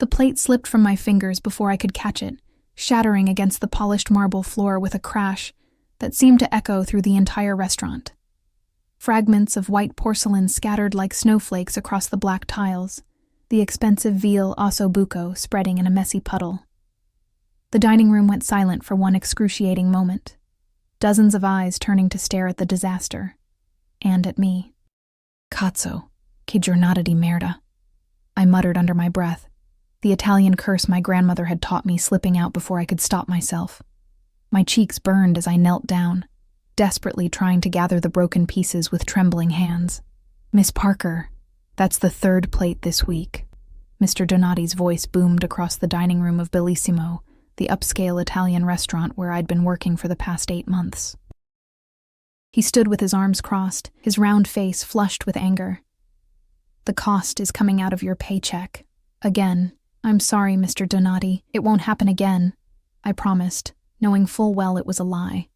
The plate slipped from my fingers before I could catch it, shattering against the polished marble floor with a crash that seemed to echo through the entire restaurant. Fragments of white porcelain scattered like snowflakes across the black tiles, the expensive veal osso buco spreading in a messy puddle. The dining room went silent for one excruciating moment, dozens of eyes turning to stare at the disaster, and at me. Cazzo, che giornata di merda, I muttered under my breath, the Italian curse my grandmother had taught me slipping out before I could stop myself. My cheeks burned as I knelt down, desperately trying to gather the broken pieces with trembling hands. Miss Parker, that's the third plate this week. Mr. Donati's voice boomed across the dining room of Bellissimo, the upscale Italian restaurant where I'd been working for the past 8 months. He stood with his arms crossed, his round face flushed with anger. The cost is coming out of your paycheck. Again. I'm sorry, Mr. Donati. It won't happen again, I promised, knowing full well it was a lie.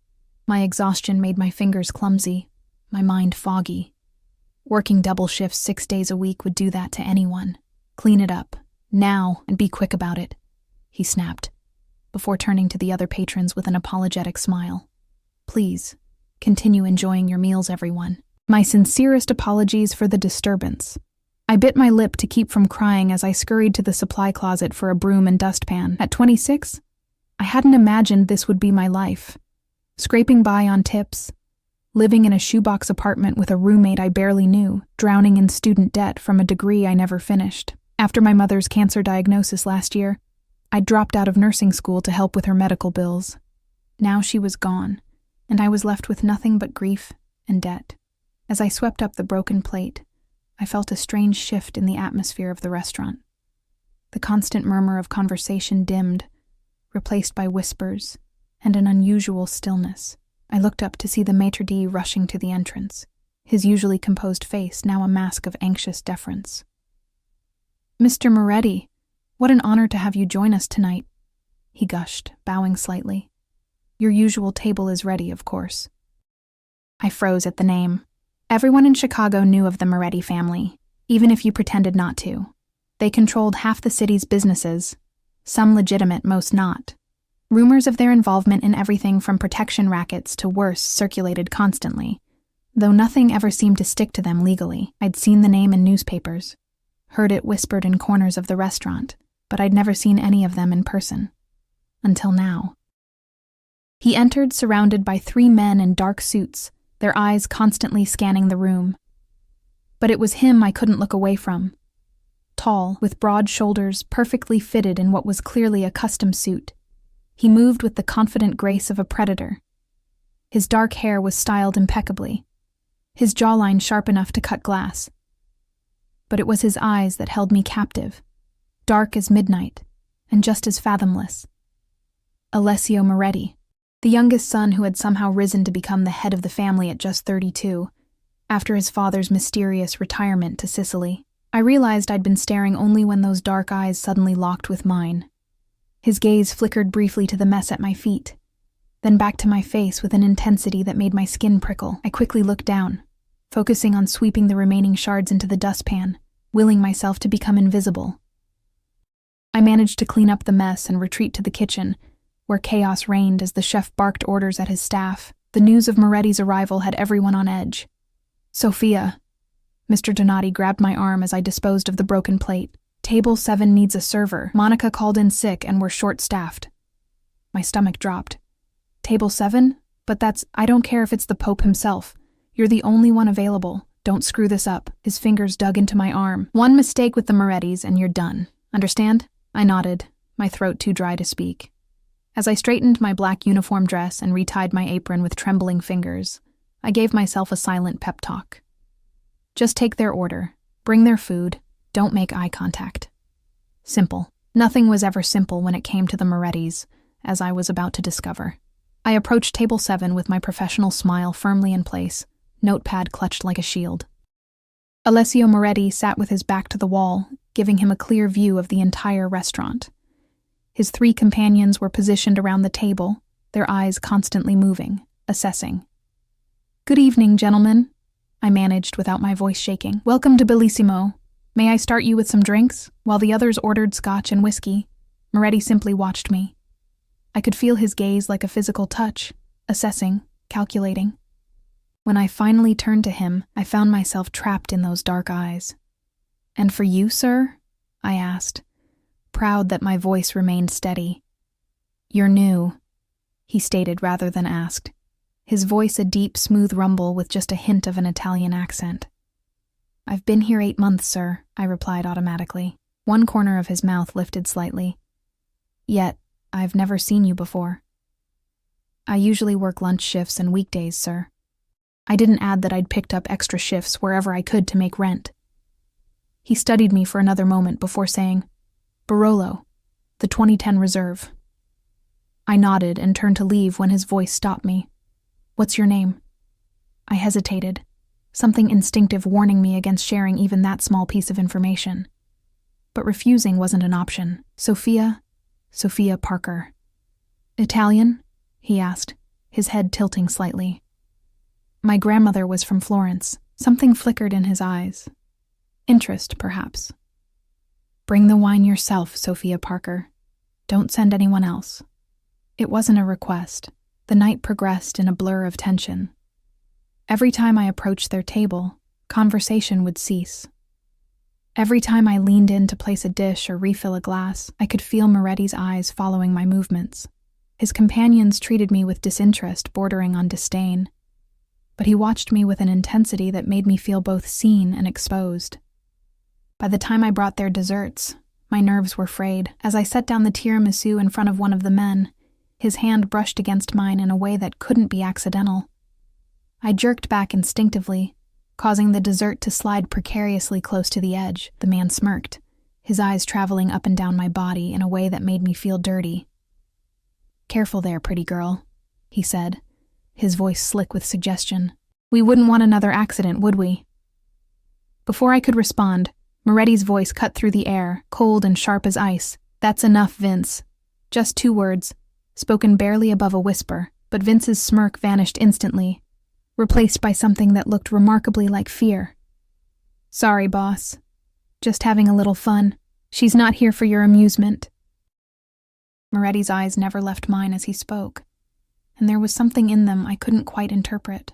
My exhaustion made my fingers clumsy, my mind foggy. Working double shifts 6 days a week would do that to anyone. Clean it up, now, and be quick about it, he snapped, before turning to the other patrons with an apologetic smile. Please, continue enjoying your meals, everyone. My sincerest apologies for the disturbance. I bit my lip to keep from crying as I scurried to the supply closet for a broom and dustpan. At 26, I hadn't imagined this would be my life. Scraping by on tips, living in a shoebox apartment with a roommate I barely knew, drowning in student debt from a degree I never finished. After my mother's cancer diagnosis last year, I dropped out of nursing school to help with her medical bills. Now she was gone, and I was left with nothing but grief and debt. As I swept up the broken plate, I felt a strange shift in the atmosphere of the restaurant. The constant murmur of conversation dimmed, replaced by whispers and an unusual stillness. I looked up to see the maitre d' rushing to the entrance, his usually composed face now a mask of anxious deference. Mr. Moretti, what an honor to have you join us tonight, he gushed, bowing slightly. Your usual table is ready, of course. I froze at the name. Everyone in Chicago knew of the Moretti family, even if you pretended not to. They controlled half the city's businesses, some legitimate, most not. Rumors of their involvement in everything from protection rackets to worse circulated constantly, though nothing ever seemed to stick to them legally. I'd seen the name in newspapers, heard it whispered in corners of the restaurant, but I'd never seen any of them in person. Until now. He entered surrounded by 3 men in dark suits, their eyes constantly scanning the room. But it was him I couldn't look away from. Tall, with broad shoulders, perfectly fitted in what was clearly a custom suit. He moved with the confident grace of a predator. His dark hair was styled impeccably, his jawline sharp enough to cut glass. But it was his eyes that held me captive, dark as midnight, and just as fathomless. Alessio Moretti, the youngest son who had somehow risen to become the head of the family at just 32, after his father's mysterious retirement to Sicily. I realized I'd been staring only when those dark eyes suddenly locked with mine. His gaze flickered briefly to the mess at my feet, then back to my face with an intensity that made my skin prickle. I quickly looked down, focusing on sweeping the remaining shards into the dustpan, willing myself to become invisible. I managed to clean up the mess and retreat to the kitchen, where chaos reigned as the chef barked orders at his staff. The news of Moretti's arrival had everyone on edge. Sophia. Mr. Donati grabbed my arm as I disposed of the broken plate. Table 7 needs a server. Monica called in sick and we're short-staffed. My stomach dropped. Table 7? But I don't care if it's the Pope himself. You're the only one available. Don't screw this up. His fingers dug into my arm. One mistake with the Morettis and you're done. Understand? I nodded, my throat too dry to speak. As I straightened my black uniform dress and retied my apron with trembling fingers, I gave myself a silent pep talk. Just take their order, bring their food, don't make eye contact. Simple. Nothing was ever simple when it came to the Morettis, as I was about to discover. I approached table 7 with my professional smile firmly in place, notepad clutched like a shield. Alessio Moretti sat with his back to the wall, giving him a clear view of the entire restaurant. His 3 companions were positioned around the table, their eyes constantly moving, assessing. Good evening, gentlemen, I managed without my voice shaking. Welcome to Bellissimo. "May I start you with some drinks?" While the others ordered scotch and whiskey, Moretti simply watched me. I could feel his gaze like a physical touch, assessing, calculating. When I finally turned to him, I found myself trapped in those dark eyes. "And for you, sir?" I asked, proud that my voice remained steady. "You're new," he stated rather than asked, his voice a deep, smooth rumble with just a hint of an Italian accent. "I've been here 8 months, sir," I replied automatically. One corner of his mouth lifted slightly. "Yet, I've never seen you before." "I usually work lunch shifts and weekdays, sir." I didn't add that I'd picked up extra shifts wherever I could to make rent. He studied me for another moment before saying, "Barolo, the 2010 Reserve." I nodded and turned to leave when his voice stopped me. "What's your name?" I hesitated, something instinctive warning me against sharing even that small piece of information. But refusing wasn't an option. Sophia Parker." "Italian?" he asked, his head tilting slightly. "My grandmother was from Florence." Something flickered in his eyes. Interest, perhaps. "Bring the wine yourself, Sophia Parker. Don't send anyone else." It wasn't a request. The night progressed in a blur of tension. Every time I approached their table, conversation would cease. Every time I leaned in to place a dish or refill a glass, I could feel Moretti's eyes following my movements. His companions treated me with disinterest bordering on disdain. But he watched me with an intensity that made me feel both seen and exposed. By the time I brought their desserts, my nerves were frayed. As I set down the tiramisu in front of one of the men, his hand brushed against mine in a way that couldn't be accidental. I jerked back instinctively, causing the dessert to slide precariously close to the edge. The man smirked, his eyes traveling up and down my body in a way that made me feel dirty. "Careful there, pretty girl," he said, his voice slick with suggestion. "We wouldn't want another accident, would we?" Before I could respond, Moretti's voice cut through the air, cold and sharp as ice. "That's enough, Vince." Just 2 words, spoken barely above a whisper, but Vince's smirk vanished instantly, replaced by something that looked remarkably like fear. "Sorry, boss. Just having a little fun. She's not here for your amusement." Moretti's eyes never left mine as he spoke, and there was something in them I couldn't quite interpret.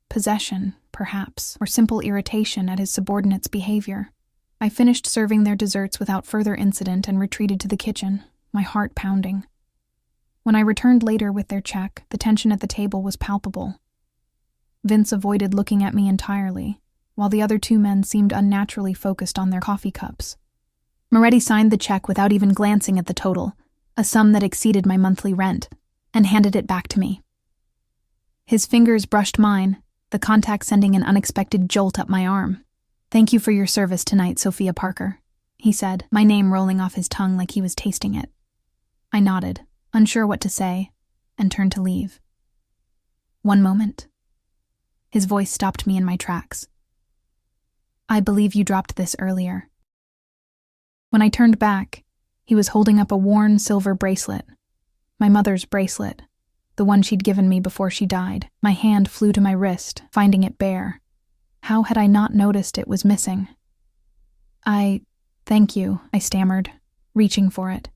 Possession, perhaps, or simple irritation at his subordinate's behavior. I finished serving their desserts without further incident and retreated to the kitchen, my heart pounding. When I returned later with their check, the tension at the table was palpable. Vince avoided looking at me entirely, while the other 2 men seemed unnaturally focused on their coffee cups. Moretti signed the check without even glancing at the total, a sum that exceeded my monthly rent, and handed it back to me. His fingers brushed mine, the contact sending an unexpected jolt up my arm. "Thank you for your service tonight, Sophia Parker," he said, my name rolling off his tongue like he was tasting it. I nodded, unsure what to say, and turned to leave. "One moment." His voice stopped me in my tracks. "I believe you dropped this earlier." When I turned back, he was holding up a worn silver bracelet. My mother's bracelet, the one she'd given me before she died. My hand flew to my wrist, finding it bare. How had I not noticed it was missing? Thank you," I stammered, reaching for it.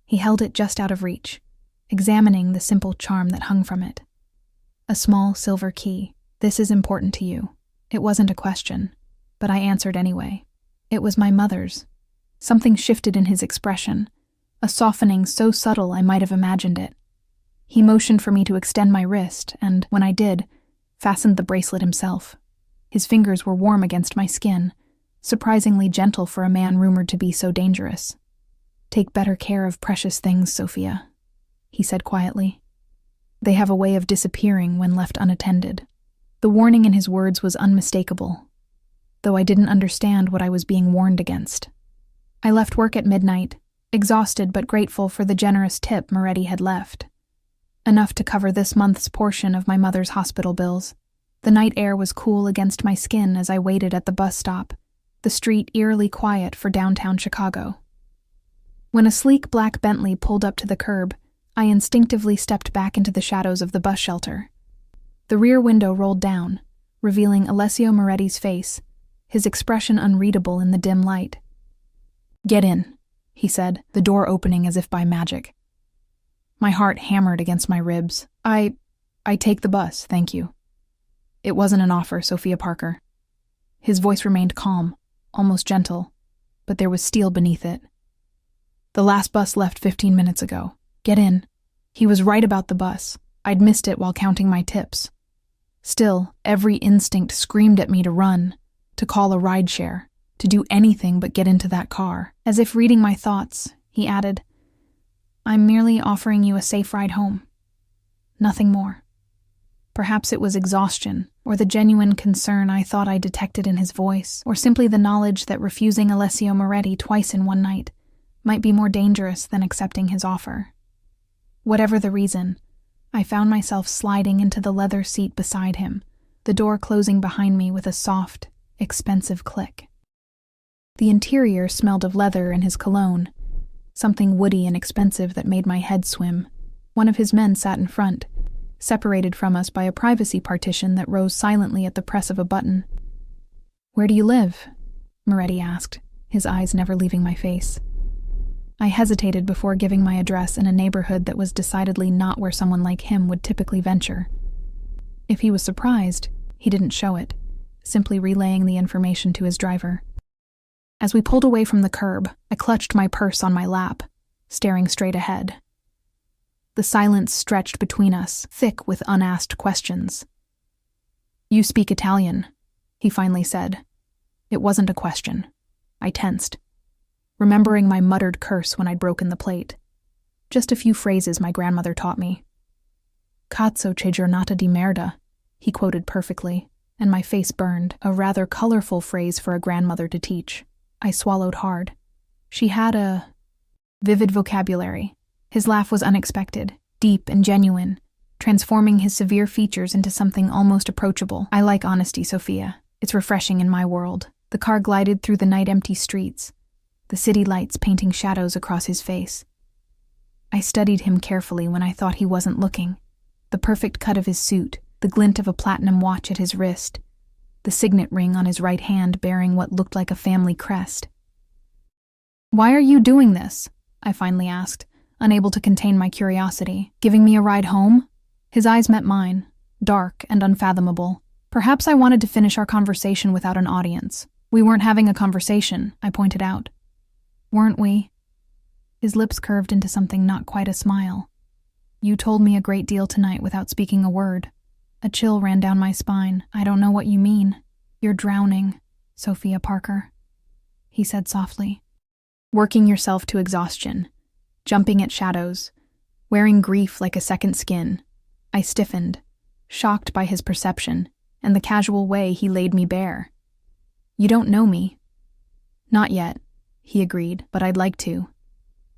He held it just out of reach, examining the simple charm that hung from it. A small silver key. "This is important to you." It wasn't a question, but I answered anyway. It was my mother's. Something shifted in his expression, a softening so subtle I might have imagined it. He motioned for me to extend my wrist, and, when I did, fastened the bracelet himself. His fingers were warm against my skin, surprisingly gentle for a man rumored to be so dangerous. "Take better care of precious things, Sophia," he said quietly. "They have a way of disappearing when left unattended." The warning in his words was unmistakable, though I didn't understand what I was being warned against. I left work at midnight, exhausted but grateful for the generous tip Moretti had left. Enough to cover this month's portion of my mother's hospital bills. The night air was cool against my skin as I waited at the bus stop, the street eerily quiet for downtown Chicago. When a sleek black Bentley pulled up to the curb, I instinctively stepped back into the shadows of the bus shelter. The rear window rolled down, revealing Alessio Moretti's face, his expression unreadable in the dim light. "Get in," he said, the door opening as if by magic. My heart hammered against my ribs. I take the bus, thank you." It wasn't an offer, Sophia Parker. His voice remained calm, almost gentle, but there was steel beneath it. "The last bus left 15 minutes ago. Get in." He was right about the bus. I'd missed it while counting my tips. Still, every instinct screamed at me to run, to call a rideshare, to do anything but get into that car. As if reading my thoughts, he added, "I'm merely offering you a safe ride home. Nothing more." Perhaps it was exhaustion, or the genuine concern I thought I detected in his voice, or simply the knowledge that refusing Alessio Moretti twice in one night might be more dangerous than accepting his offer. Whatever the reason, I found myself sliding into the leather seat beside him, the door closing behind me with a soft, expensive click. The interior smelled of leather and his cologne, something woody and expensive that made my head swim. One of his men sat in front, separated from us by a privacy partition that rose silently at the press of a button. "Where do you live?" Moretti asked, his eyes never leaving my face. I hesitated before giving my address in a neighborhood that was decidedly not where someone like him would typically venture. If he was surprised, he didn't show it, simply relaying the information to his driver. As we pulled away from the curb, I clutched my purse on my lap, staring straight ahead. The silence stretched between us, thick with unasked questions. "You speak Italian," he finally said. It wasn't a question. I tensed, remembering my muttered curse when I'd broken the plate. Just a few phrases my grandmother taught me. "Cazzo c'è giornata di merda," he quoted perfectly, and my face burned, a rather colorful phrase for a grandmother to teach. I swallowed hard. She had a vivid vocabulary. His laugh was unexpected, deep and genuine, transforming his severe features into something almost approachable. "I like honesty, Sophia. It's refreshing in my world." The car glided through the night-empty streets, the city lights painting shadows across his face. I studied him carefully when I thought he wasn't looking. The perfect cut of his suit, the glint of a platinum watch at his wrist, the signet ring on his right hand bearing what looked like a family crest. "Why are you doing this?" I finally asked, unable to contain my curiosity. "Giving me a ride home?" His eyes met mine, dark and unfathomable. Perhaps I wanted to finish our conversation without an audience. "We weren't having a conversation," I pointed out. "Weren't we?" His lips curved into something not quite a smile. "You told me a great deal tonight without speaking a word." A chill ran down my spine. "I don't know what you mean." "You're drowning, Sophia Parker," he said softly. "Working yourself to exhaustion, jumping at shadows, wearing grief like a second skin." I stiffened, shocked by his perception and the casual way he laid me bare. "You don't know me." "Not yet," he agreed, "but I'd like to."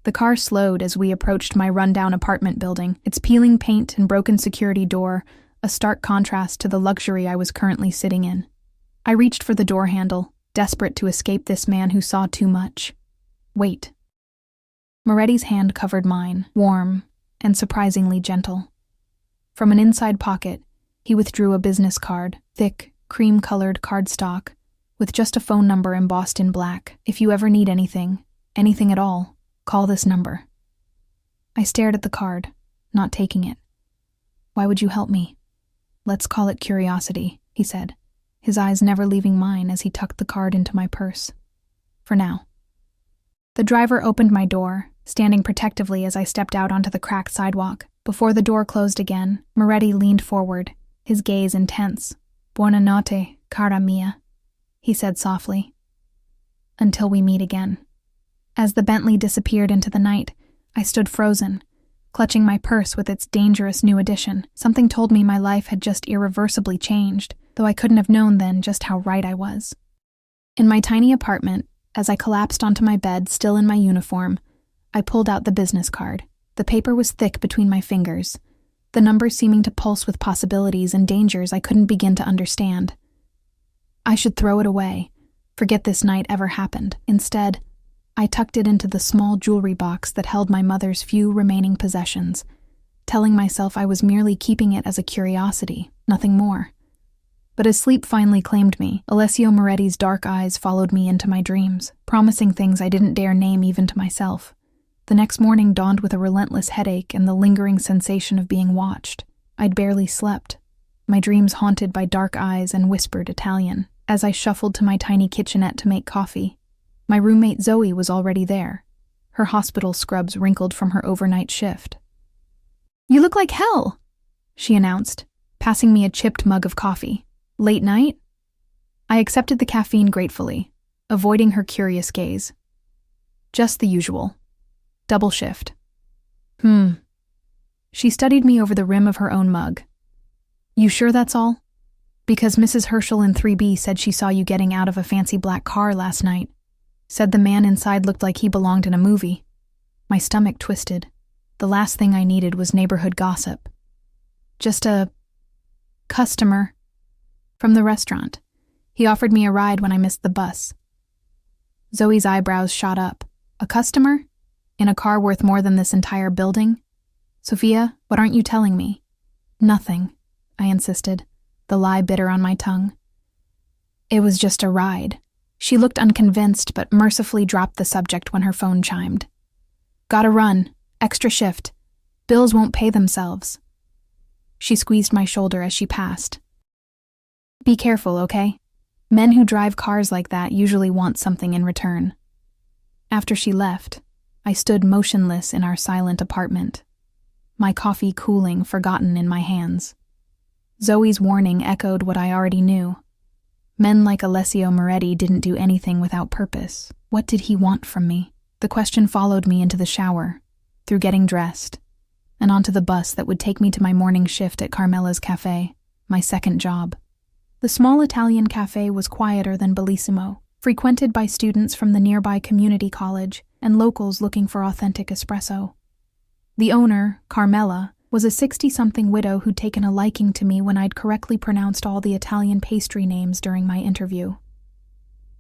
The car slowed as we approached my rundown apartment building, its peeling paint and broken security door a stark contrast to the luxury I was currently sitting in. I reached for the door handle, desperate to escape this man who saw too much. "Wait." Moretti's hand covered mine, warm and surprisingly gentle. From an inside pocket, he withdrew a business card, thick, cream-colored cardstock, with just a phone number embossed in black. "If you ever need anything at all, call this number." I stared at the card, not taking it. "Why would you help me?" "Let's call it curiosity," he said, his eyes never leaving mine as he tucked the card into my purse. "For now." The driver opened my door, standing protectively as I stepped out onto the cracked sidewalk. Before the door closed again, Moretti leaned forward, his gaze intense. "Buonanotte, cara mia," he said softly. "Until we meet again." As the Bentley disappeared into the night, I stood frozen, clutching my purse with its dangerous new addition. Something told me my life had just irreversibly changed, though I couldn't have known then just how right I was. In my tiny apartment, as I collapsed onto my bed still in my uniform, I pulled out the business card. The paper was thick between my fingers, the numbers seeming to pulse with possibilities and dangers I couldn't begin to understand. I should throw it away, forget this night ever happened. Instead, I tucked it into the small jewelry box that held my mother's few remaining possessions, telling myself I was merely keeping it as a curiosity, nothing more. But as sleep finally claimed me, Alessio Moretti's dark eyes followed me into my dreams, promising things I didn't dare name even to myself. The next morning dawned with a relentless headache and the lingering sensation of being watched. I'd barely slept, my dreams haunted by dark eyes and whispered Italian. As I shuffled to my tiny kitchenette to make coffee, my roommate Zoe was already there, her hospital scrubs wrinkled from her overnight shift. "You look like hell," she announced, passing me a chipped mug of coffee. "Late night?" I accepted the caffeine gratefully, avoiding her curious gaze. "Just the usual. Double shift." She studied me over the rim of her own mug. "You sure that's all? Because Mrs. Herschel in 3B said she saw you getting out of a fancy black car last night. Said the man inside looked like he belonged in a movie." My stomach twisted. The last thing I needed was neighborhood gossip. "Just a customer from the restaurant. He offered me a ride when I missed the bus." Zoe's eyebrows shot up. "A customer? In a car worth more than this entire building? Sophia, what aren't you telling me?" "Nothing," I insisted, the lie bitter on my tongue. "It was just a ride." She looked unconvinced but mercifully dropped the subject when her phone chimed. "Gotta run. Extra shift. Bills won't pay themselves." She squeezed my shoulder as she passed. "Be careful, okay? Men who drive cars like that usually want something in return." After she left, I stood motionless in our silent apartment, my coffee cooling, forgotten in my hands. Zoe's warning echoed what I already knew. Men like Alessio Moretti didn't do anything without purpose. What did he want from me? The question followed me into the shower, through getting dressed, and onto the bus that would take me to my morning shift at Carmela's Cafe, my second job. The small Italian cafe was quieter than Bellissimo, frequented by students from the nearby community college and locals looking for authentic espresso. The owner, Carmela, was a 60-something widow who'd taken a liking to me when I'd correctly pronounced all the Italian pastry names during my interview.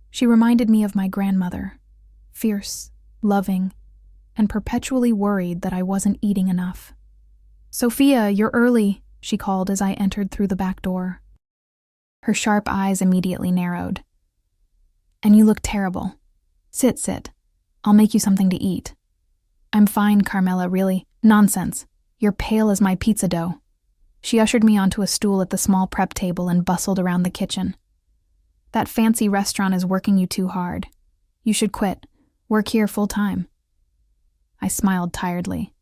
She reminded me of my grandmother, fierce, loving, and perpetually worried that I wasn't eating enough. "Sophia, you're early," she called as I entered through the back door. Her sharp eyes immediately narrowed. "And you look terrible. Sit. I'll make you something to eat." "I'm fine, Carmela, really." "Nonsense. You're pale as my pizza dough." She ushered me onto a stool at the small prep table and bustled around the kitchen. "That fancy restaurant is working you too hard. You should quit. Work here full-time." I smiled tiredly.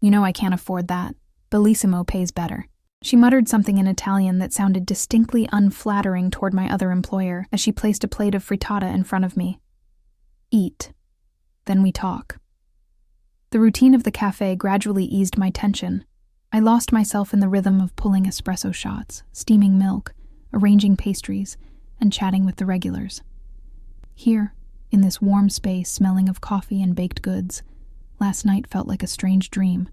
"You know I can't afford that. Bellissimo pays better." She muttered something in Italian that sounded distinctly unflattering toward my other employer as she placed a plate of frittata in front of me. "Eat. Then we talk." The routine of the cafe gradually eased my tension. I lost myself in the rhythm of pulling espresso shots, steaming milk, arranging pastries, and chatting with the regulars. Here, in this warm space smelling of coffee and baked goods, last night felt like a strange dream.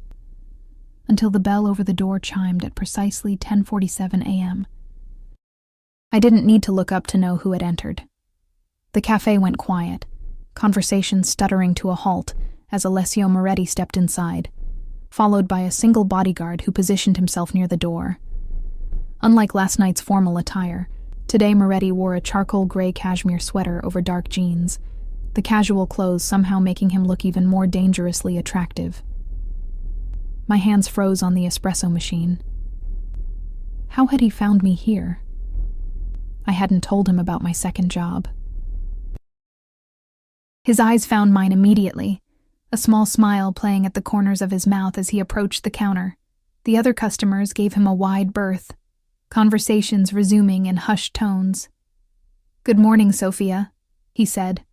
Until the bell over the door chimed at precisely 10:47 a.m. I didn't need to look up to know who had entered. The cafe went quiet, conversation stuttering to a halt as Alessio Moretti stepped inside, followed by a single bodyguard who positioned himself near the door. Unlike last night's formal attire, today Moretti wore a charcoal gray cashmere sweater over dark jeans, the casual clothes somehow making him look even more dangerously attractive. My hands froze on the espresso machine. How had he found me here? I hadn't told him about my second job. His eyes found mine immediately, a small smile playing at the corners of his mouth as he approached the counter. The other customers gave him a wide berth, conversations resuming in hushed tones. "Good morning, Sophia," he said,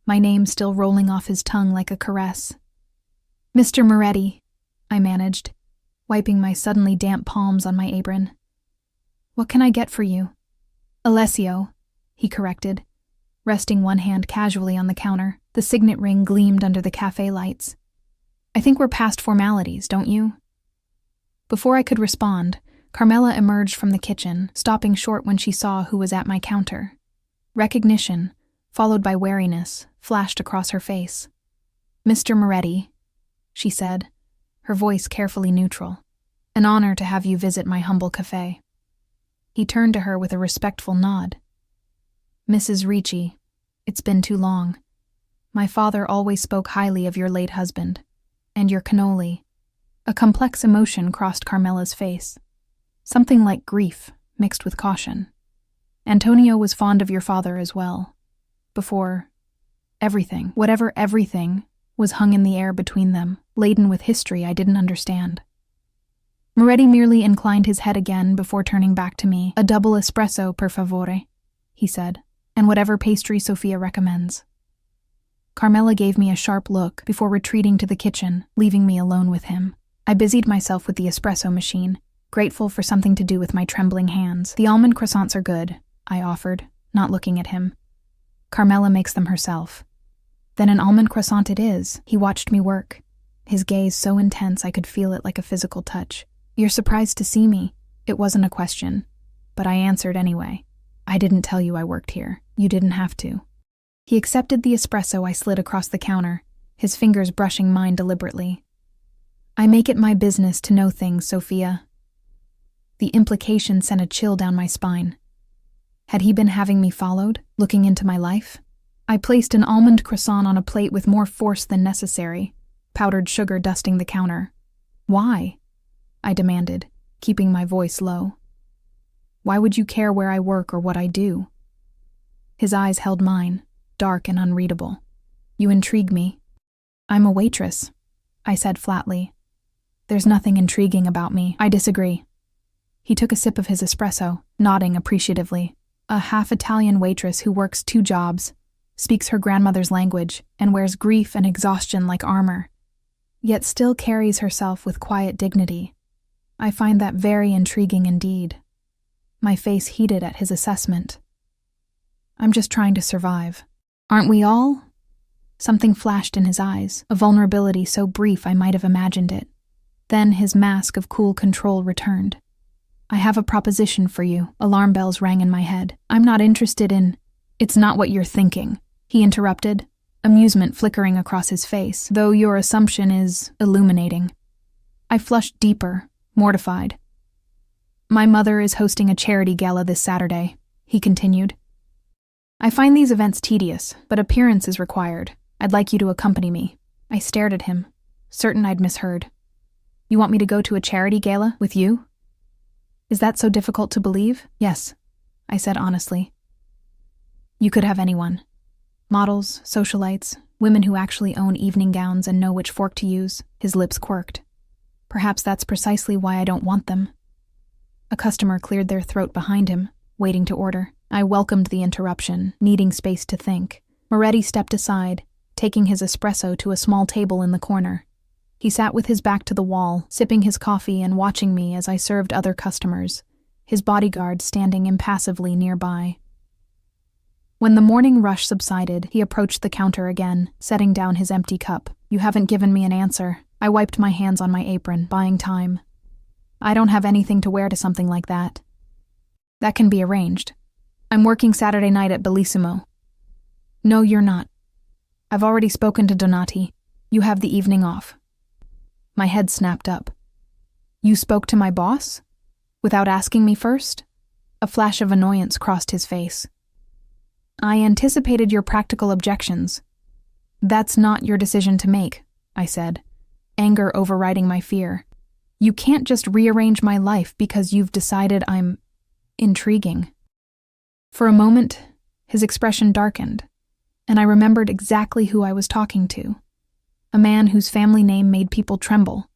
my name still rolling off his tongue like a caress. "Mr. Moretti," I managed, wiping my suddenly damp palms on my apron. "What can I get for you?" "Alessio," he corrected, resting one hand casually on the counter. The signet ring gleamed under the cafe lights. "I think we're past formalities, don't you?" Before I could respond, Carmela emerged from the kitchen, stopping short when she saw who was at my counter. Recognition, followed by wariness, flashed across her face. "Mr. Moretti," she said, her voice carefully neutral. "An honor to have you visit my humble cafe." He turned to her with a respectful nod. "Mrs. Ricci, it's been too long. My father always spoke highly of your late husband. And your cannoli." A complex emotion crossed Carmela's face. Something like grief, mixed with caution. "Antonio was fond of your father as well. Before everything, whatever everything, was hung in the air between them, laden with history I didn't understand." Moretti merely inclined his head again before turning back to me. "A double espresso, per favore," he said, "and whatever pastry Sophia recommends." Carmela gave me a sharp look before retreating to the kitchen, leaving me alone with him. I busied myself with the espresso machine, grateful for something to do with my trembling hands. "The almond croissants are good," I offered, not looking at him. "Carmela makes them herself." "Then an almond croissant it is." He watched me work, his gaze so intense I could feel it like a physical touch. "You're surprised to see me." It wasn't a question, but I answered anyway. "I didn't tell you I worked here. You didn't have to." He accepted the espresso I slid across the counter, his fingers brushing mine deliberately. "I make it my business to know things, Sophia." The implication sent a chill down my spine. Had he been having me followed, looking into my life? I placed an almond croissant on a plate with more force than necessary, powdered sugar dusting the counter. "Why?" I demanded, keeping my voice low. "Why would you care where I work or what I do?" His eyes held mine, dark and unreadable. "You intrigue me." "I'm a waitress," I said flatly. "There's nothing intriguing about me." "I disagree." He took a sip of his espresso, nodding appreciatively. "A half-Italian waitress who works 2 jobs, speaks her grandmother's language, and wears grief and exhaustion like armor, yet still carries herself with quiet dignity. I find that very intriguing indeed." My face heated at his assessment. "I'm just trying to survive." "Aren't we all?" Something flashed in his eyes, a vulnerability so brief I might have imagined it. Then his mask of cool control returned. "I have a proposition for you." Alarm bells rang in my head. "I'm not interested in—" "It's not what you're thinking," he interrupted, amusement flickering across his face, "though your assumption is illuminating." I flushed deeper, mortified. "My mother is hosting a charity gala this Saturday," he continued. "I find these events tedious, but appearance is required. I'd like you to accompany me." I stared at him, certain I'd misheard. "You want me to go to a charity gala with you?" "Is that so difficult to believe?" "Yes," I said honestly. "You could have anyone. Models, socialites, women who actually own evening gowns and know which fork to use." His lips quirked. "Perhaps that's precisely why I don't want them." A customer cleared their throat behind him, waiting to order. I welcomed the interruption, needing space to think. Moretti stepped aside, taking his espresso to a small table in the corner. He sat with his back to the wall, sipping his coffee and watching me as I served other customers, his bodyguard standing impassively nearby. When the morning rush subsided, he approached the counter again, setting down his empty cup. "You haven't given me an answer." I wiped my hands on my apron, buying time. "I don't have anything to wear to something like that." "That can be arranged. I'm working Saturday night at Bellissimo." "No, you're not. I've already spoken to Donati. You have the evening off." My head snapped up. "You spoke to my boss? Without asking me first?" A flash of annoyance crossed his face. "I anticipated your practical objections." "That's not your decision to make," I said, anger overriding my fear. "You can't just rearrange my life because you've decided I'm intriguing." For a moment, his expression darkened, and I remembered exactly who I was talking to. A man whose family name made people tremble,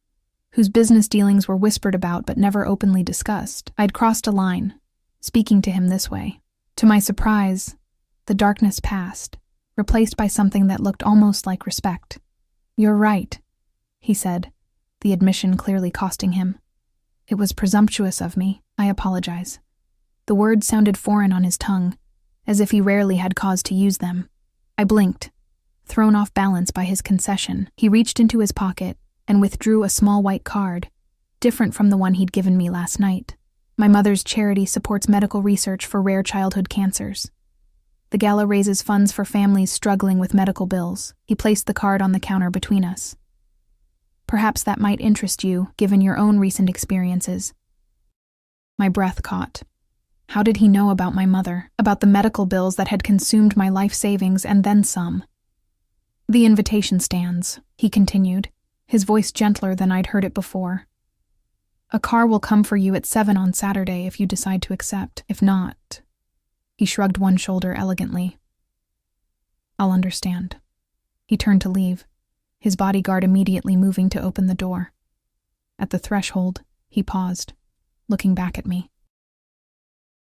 whose business dealings were whispered about but never openly discussed. I'd crossed a line, speaking to him this way. To my surprise, the darkness passed, replaced by something that looked almost like respect. "You're right," he said, the admission clearly costing him. "It was presumptuous of me. I apologize." The words sounded foreign on his tongue, as if he rarely had cause to use them. I blinked, thrown off balance by his concession. He reached into his pocket and withdrew a small white card, different from the one he'd given me last night. "My mother's charity supports medical research for rare childhood cancers. The gala raises funds for families struggling with medical bills." He placed the card on the counter between us. "Perhaps that might interest you, given your own recent experiences." My breath caught. How did he know about my mother, about the medical bills that had consumed my life savings and then some? "The invitation stands," he continued, his voice gentler than I'd heard it before. "A car will come for you at 7 on Saturday if you decide to accept. If not..." He shrugged one shoulder elegantly. "I'll understand." He turned to leave, his bodyguard immediately moving to open the door. At the threshold, he paused, looking back at me.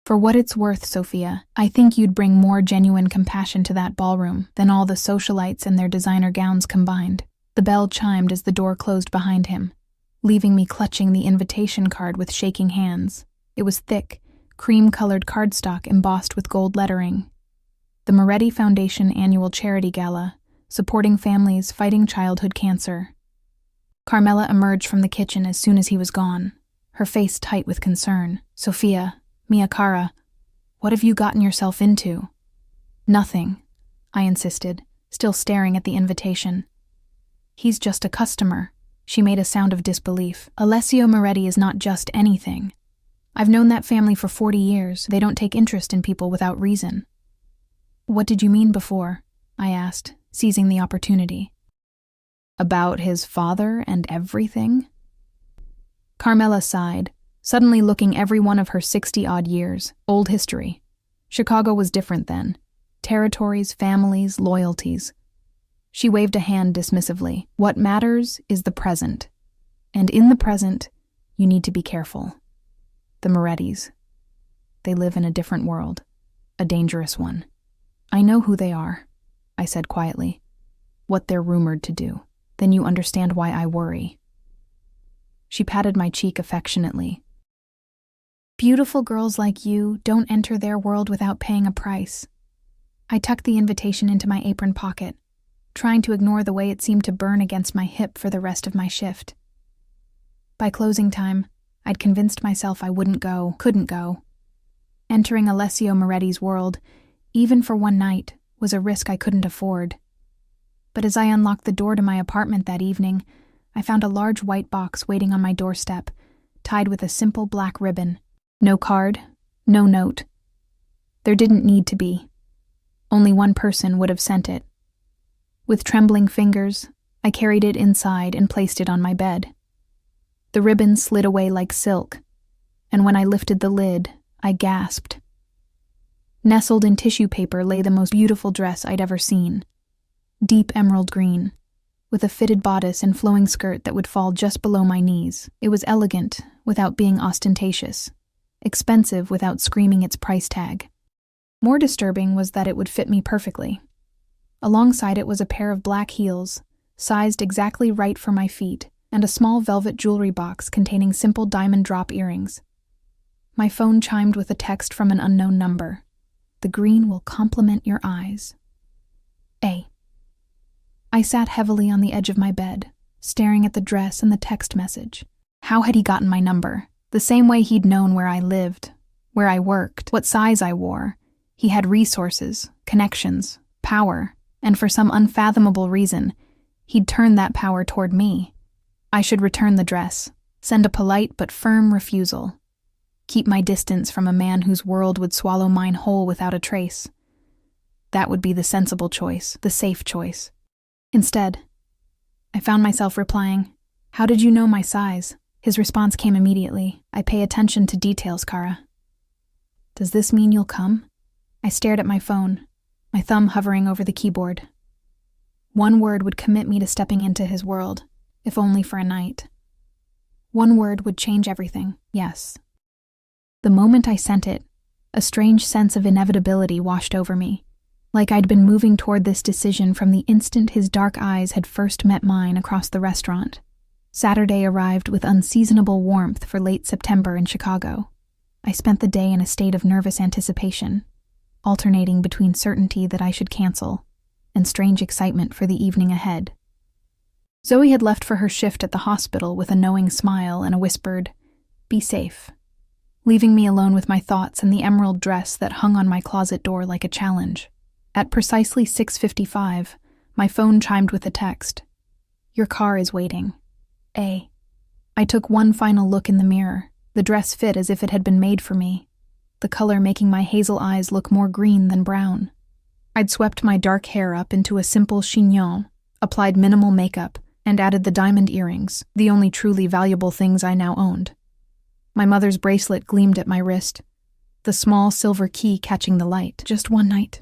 "For what it's worth, Sophia, I think you'd bring more genuine compassion to that ballroom than all the socialites and their designer gowns combined." The bell chimed as the door closed behind him, leaving me clutching the invitation card with shaking hands. It was thick, cream-colored cardstock embossed with gold lettering. The Moretti Foundation Annual Charity Gala, supporting families fighting childhood cancer. Carmela emerged from the kitchen as soon as he was gone, her face tight with concern. "Sophia, mia cara, what have you gotten yourself into?" "Nothing," I insisted, still staring at the invitation. "He's just a customer." She made a sound of disbelief. "Alessio Moretti is not just anything. I've known that family for 40 years. They don't take interest in people without reason." "What did you mean before?" I asked, seizing the opportunity. "About his father and everything?" Carmela sighed, suddenly looking every one of her 60-odd years. Old history. Chicago was different then. Territories, families, loyalties. She waved a hand dismissively. "What matters is the present. And in the present, you need to be careful. The Morettis. They live in a different world. A dangerous one." "I know who they are," I said quietly. "What they're rumored to do. Then you understand why I worry." She patted my cheek affectionately. "Beautiful girls like you don't enter their world without paying a price." I tucked the invitation into my apron pocket, trying to ignore the way it seemed to burn against my hip for the rest of my shift. By closing time, I'd convinced myself I couldn't go. Entering Alessio Moretti's world, even for one night, was a risk I couldn't afford. But as I unlocked the door to my apartment that evening, I found a large white box waiting on my doorstep, tied with a simple black ribbon. No card, no note. There didn't need to be. Only one person would have sent it. With trembling fingers, I carried it inside and placed it on my bed. The ribbon slid away like silk, and when I lifted the lid, I gasped. Nestled in tissue paper lay the most beautiful dress I'd ever seen. Deep emerald green, with a fitted bodice and flowing skirt that would fall just below my knees. It was elegant without being ostentatious, expensive without screaming its price tag. More disturbing was that it would fit me perfectly. Alongside it was a pair of black heels, sized exactly right for my feet, and a small velvet jewelry box containing simple diamond drop earrings. My phone chimed with a text from an unknown number. "The green will complement your eyes. A." I sat heavily on the edge of my bed, staring at the dress and the text message. How had he gotten my number? The same way he'd known where I lived, where I worked, what size I wore. He had resources, connections, power, and for some unfathomable reason, he'd turned that power toward me. I should return the dress, send a polite but firm refusal. Keep my distance from a man whose world would swallow mine whole without a trace. That would be the sensible choice, the safe choice. Instead, I found myself replying, "How did you know my size?" His response came immediately. "I pay attention to details, Kara." "Does this mean you'll come?" I stared at my phone, my thumb hovering over the keyboard. One word would commit me to stepping into his world, if only for a night. One word would change everything. Yes. The moment I sent it, a strange sense of inevitability washed over me, like I'd been moving toward this decision from the instant his dark eyes had first met mine across the restaurant. Saturday arrived with unseasonable warmth for late September in Chicago. I spent the day in a state of nervous anticipation, alternating between certainty that I should cancel and strange excitement for the evening ahead. Zoe had left for her shift at the hospital with a knowing smile and a whispered, "Be safe," leaving me alone with my thoughts and the emerald dress that hung on my closet door like a challenge. At precisely 6:55, my phone chimed with a text. "Your car is waiting. A." I took one final look in the mirror. The dress fit as if it had been made for me. the color making my hazel eyes look more green than brown. I'd swept my dark hair up into a simple chignon, applied minimal makeup, and added the diamond earrings, the only truly valuable things I now owned. My mother's bracelet gleamed at my wrist, the small silver key catching the light. Just one night,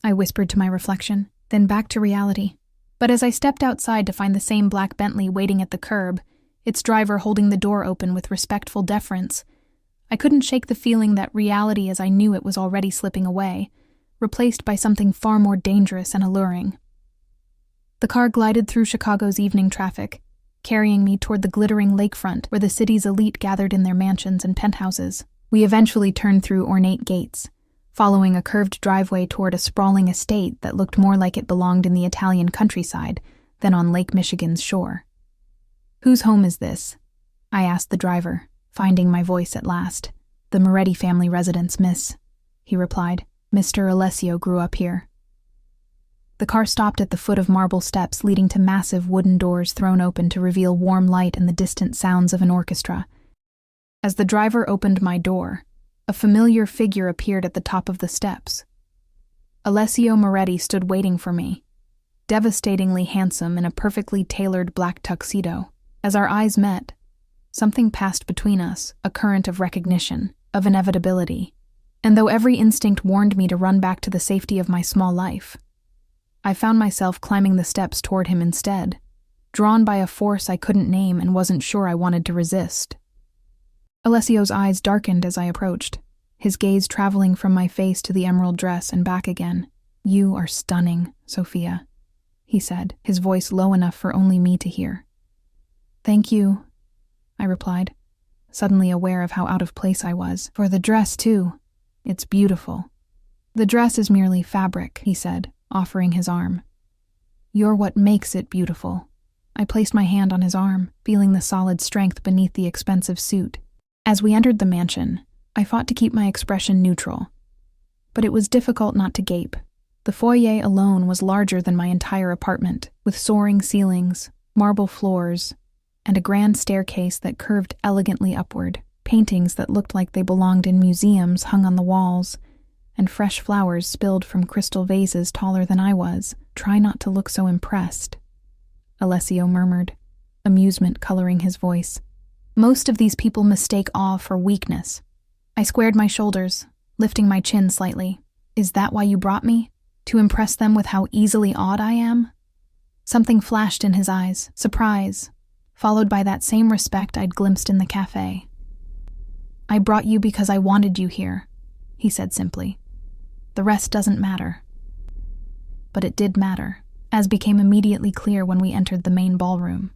I whispered to my reflection, then back to reality. But as I stepped outside to find the same black Bentley waiting at the curb, its driver holding the door open with respectful deference, I couldn't shake the feeling that reality as I knew it was already slipping away, replaced by something far more dangerous and alluring. The car glided through Chicago's evening traffic, carrying me toward the glittering lakefront where the city's elite gathered in their mansions and penthouses. We eventually turned through ornate gates, following a curved driveway toward a sprawling estate that looked more like it belonged in the Italian countryside than on Lake Michigan's shore. "Whose home is this?" I asked the driver, finding my voice at last. "The Moretti family residence, miss," he replied. "Mr. Alessio grew up here." The car stopped at the foot of marble steps leading to massive wooden doors thrown open to reveal warm light and the distant sounds of an orchestra. As the driver opened my door, a familiar figure appeared at the top of the steps. Alessio Moretti stood waiting for me, devastatingly handsome in a perfectly tailored black tuxedo. As our eyes met, something passed between us, a current of recognition, of inevitability. And though every instinct warned me to run back to the safety of my small life, I found myself climbing the steps toward him instead, drawn by a force I couldn't name and wasn't sure I wanted to resist. Alessio's eyes darkened as I approached, his gaze traveling from my face to the emerald dress and back again. "You are stunning, Sophia," he said, his voice low enough for only me to hear. "Thank you," I replied, suddenly aware of how out of place I was. "For the dress, too. It's beautiful." "The dress is merely fabric," he said, offering his arm. "You're what makes it beautiful." I placed my hand on his arm, feeling the solid strength beneath the expensive suit. As we entered the mansion, I fought to keep my expression neutral. But it was difficult not to gape. The foyer alone was larger than my entire apartment, with soaring ceilings, marble floors, and a grand staircase that curved elegantly upward, paintings that looked like they belonged in museums hung on the walls, and fresh flowers spilled from crystal vases taller than I was. "Try not to look so impressed," Alessio murmured, amusement coloring his voice. "Most of these people mistake awe for weakness." I squared my shoulders, lifting my chin slightly. "Is that why you brought me? To impress them with how easily awed I am?" Something flashed in his eyes, surprise, followed by that same respect I'd glimpsed in the cafe. "I brought you because I wanted you here," he said simply. "The rest doesn't matter." But it did matter, as became immediately clear when we entered the main ballroom.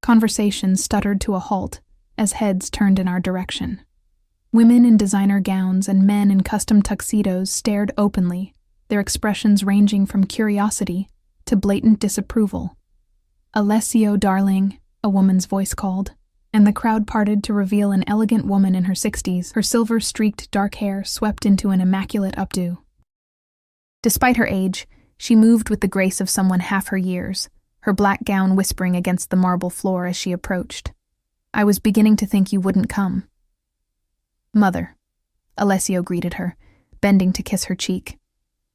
Conversation stuttered to a halt as heads turned in our direction. Women in designer gowns and men in custom tuxedos stared openly, their expressions ranging from curiosity to blatant disapproval. "Alessio, darling," a woman's voice called, and the crowd parted to reveal an elegant woman in her 60s, her silver-streaked dark hair swept into an immaculate updo. Despite her age, she moved with the grace of someone half her years, her black gown whispering against the marble floor as she approached. "I was beginning to think you wouldn't come." "Mother," Alessio greeted her, bending to kiss her cheek.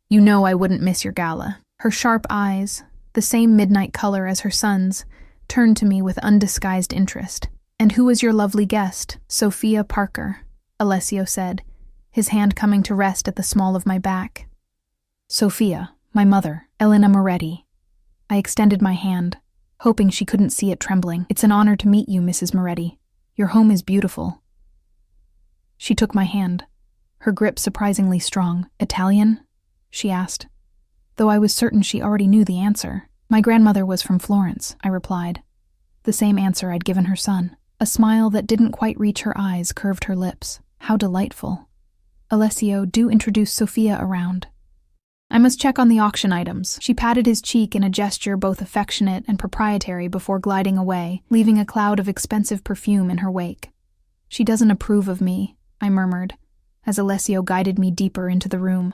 "You know I wouldn't miss your gala." Her sharp eyes, the same midnight color as her son's, turned to me with undisguised interest. "And who is your lovely guest?" "Sophia Parker," Alessio said, his hand coming to rest at the small of my back. "Sophia, my mother, Elena Moretti." I extended my hand, hoping she couldn't see it trembling. "It's an honor to meet you, Mrs. Moretti. Your home is beautiful." She took my hand, her grip surprisingly strong. "Italian?" she asked, though I was certain she already knew the answer. "My grandmother was from Florence," I replied, the same answer I'd given her son. A smile that didn't quite reach her eyes curved her lips. How delightful. "Alessio, do introduce Sophia around." "I must check on the auction items." She patted his cheek in a gesture both affectionate and proprietary before gliding away, leaving a cloud of expensive perfume in her wake. "She doesn't approve of me," I murmured, as Alessio guided me deeper into the room.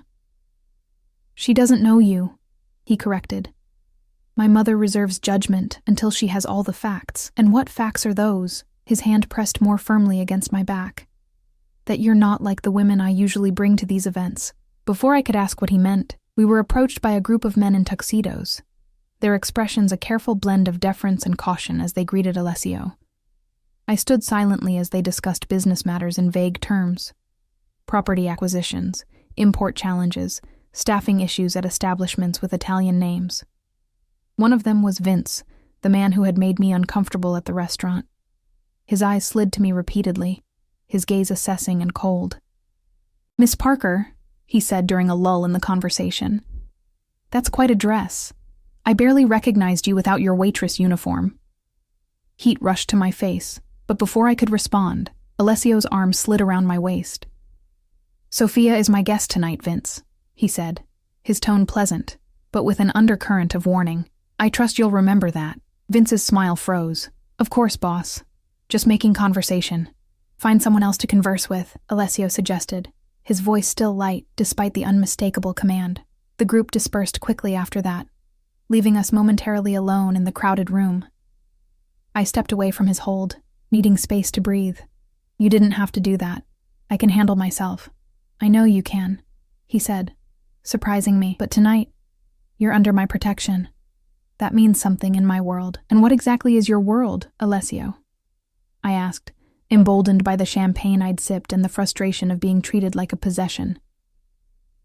"She doesn't know you," he corrected. "My mother reserves judgment until she has all the facts. And what facts are those?" His hand pressed more firmly against my back. that you're not like the women I usually bring to these events." Before I could ask what he meant, we were approached by a group of men in tuxedos, their expressions a careful blend of deference and caution as they greeted Alessio. I stood silently as they discussed business matters in vague terms: property acquisitions, import challenges, staffing issues at establishments with Italian names. One of them was Vince, the man who had made me uncomfortable at the restaurant. His eyes slid to me repeatedly, his gaze assessing and cold. "Miss Parker," he said during a lull in the conversation, "that's quite a dress. I barely recognized you without your waitress uniform." Heat rushed to my face, but before I could respond, Alessio's arm slid around my waist. "Sophia is my guest tonight, Vince," he said, his tone pleasant, but with an undercurrent of warning. "I trust you'll remember that." Vince's smile froze. "Of course, boss. Just making conversation." "Find someone else to converse with," Alessio suggested, his voice still light despite the unmistakable command. The group dispersed quickly after that, leaving us momentarily alone in the crowded room. I stepped away from his hold, needing space to breathe. "You didn't have to do that. I can handle myself." "I know you can," he said, surprising me. "But tonight, you're under my protection. That means something in my world." "And what exactly is your world, Alessio?" I asked, emboldened by the champagne I'd sipped and the frustration of being treated like a possession.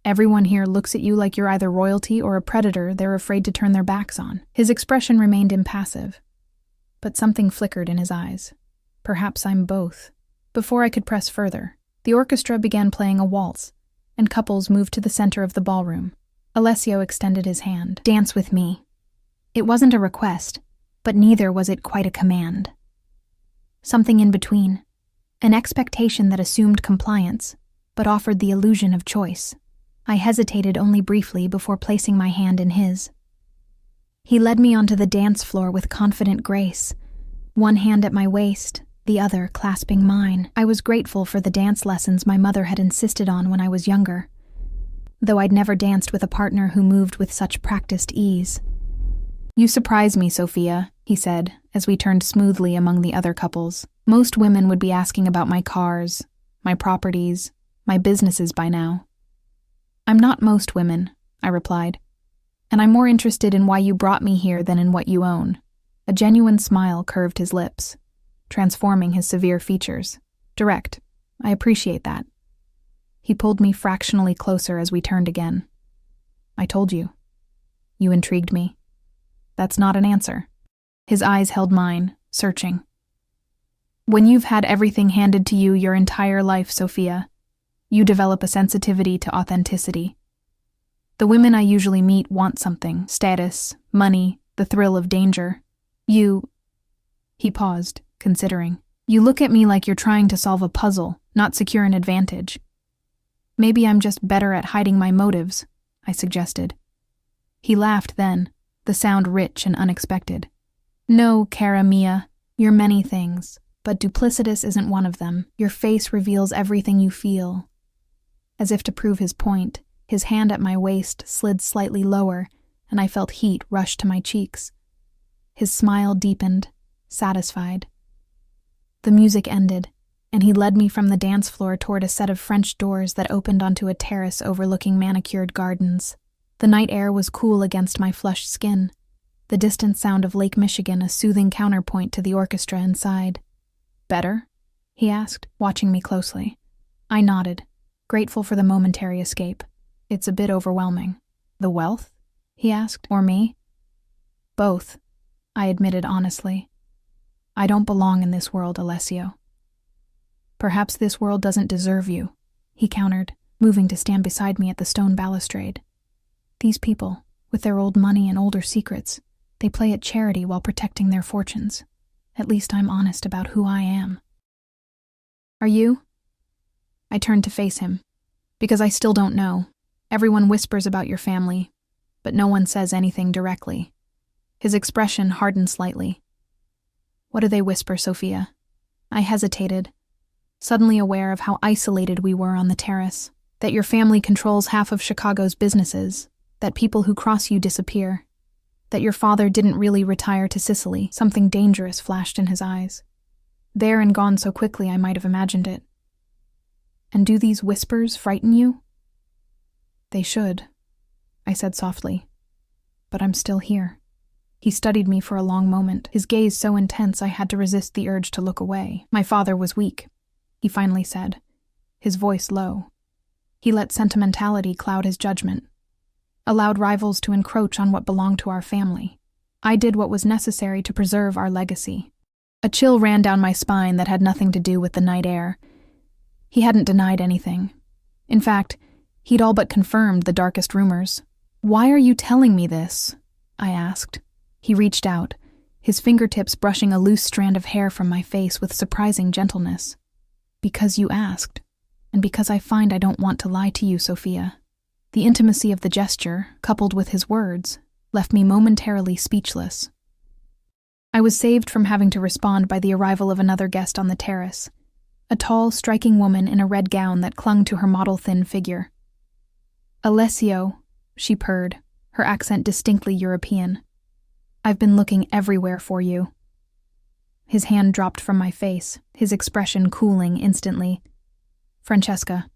"Everyone here looks at you like you're either royalty or a predator they're afraid to turn their backs on." His expression remained impassive, but something flickered in his eyes. "Perhaps I'm both." Before I could press further, the orchestra began playing a waltz, and couples moved to the center of the ballroom. Alessio extended his hand. "Dance with me." It wasn't a request, but neither was it quite a command. Something in between, an expectation that assumed compliance, but offered the illusion of choice. I hesitated only briefly before placing my hand in his. He led me onto the dance floor with confident grace, one hand at my waist, the other clasping mine. I was grateful for the dance lessons my mother had insisted on when I was younger, though I'd never danced with a partner who moved with such practiced ease. "You surprise me, Sophia," he said, as we turned smoothly among the other couples. "Most women would be asking about my cars, my properties, my businesses by now." "I'm not most women," I replied, "and I'm more interested in why you brought me here than in what you own." A genuine smile curved his lips, transforming his severe features. "Direct. I appreciate that." He pulled me fractionally closer as we turned again. "I told you. You intrigued me." "That's not an answer." His eyes held mine, searching. "When you've had everything handed to you your entire life, Sophia, you develop a sensitivity to authenticity. The women I usually meet want something: status, money, the thrill of danger. You..." He paused, considering. "You look at me like you're trying to solve a puzzle, not secure an advantage." "Maybe I'm just better at hiding my motives," I suggested. He laughed then, the sound rich and unexpected. "No, cara mia, you're many things, but duplicitous isn't one of them. Your face reveals everything you feel." As if to prove his point, his hand at my waist slid slightly lower, and I felt heat rush to my cheeks. His smile deepened, satisfied. The music ended, and he led me from the dance floor toward a set of French doors that opened onto a terrace overlooking manicured gardens. The night air was cool against my flushed skin, the distant sound of Lake Michigan a soothing counterpoint to the orchestra inside. "Better?" he asked, watching me closely. I nodded, grateful for the momentary escape. "It's a bit overwhelming." "The wealth?" he asked. "Or me?" "Both," I admitted honestly. "I don't belong in this world, Alessio." "Perhaps this world doesn't deserve you," he countered, moving to stand beside me at the stone balustrade. "These people, with their old money and older secrets, they play at charity while protecting their fortunes. At least I'm honest about who I am." "Are you?" I turned to face him, because I still don't know. Everyone whispers about your family, but no one says anything directly. His expression hardened slightly. "What do they whisper, Sophia?" I hesitated, suddenly aware of how isolated we were on the terrace. "That your family controls half of Chicago's businesses, that people who cross you disappear, that your father didn't really retire to Sicily." Something dangerous flashed in his eyes. There and gone so quickly I might have imagined it. And do these whispers frighten you?" "They should," I said softly. "But I'm still here." He studied me for a long moment, his gaze so intense I had to resist the urge to look away. "My father was weak," he finally said, his voice low. "He let sentimentality cloud his judgment, allowed rivals to encroach on what belonged to our family. I did what was necessary to preserve our legacy." A chill ran down my spine that had nothing to do with the night air. He hadn't denied anything. In fact, he'd all but confirmed the darkest rumors. "Why are you telling me this?" I asked. He reached out, his fingertips brushing a loose strand of hair from my face with surprising gentleness. "Because you asked, and because I find I don't want to lie to you, Sophia." The intimacy of the gesture, coupled with his words, left me momentarily speechless. I was saved from having to respond by the arrival of another guest on the terrace, a tall, striking woman in a red gown that clung to her model-thin figure. "Alessio," she purred, her accent distinctly European. "I've been looking everywhere for you." His hand dropped from my face, his expression cooling instantly. "Francesca,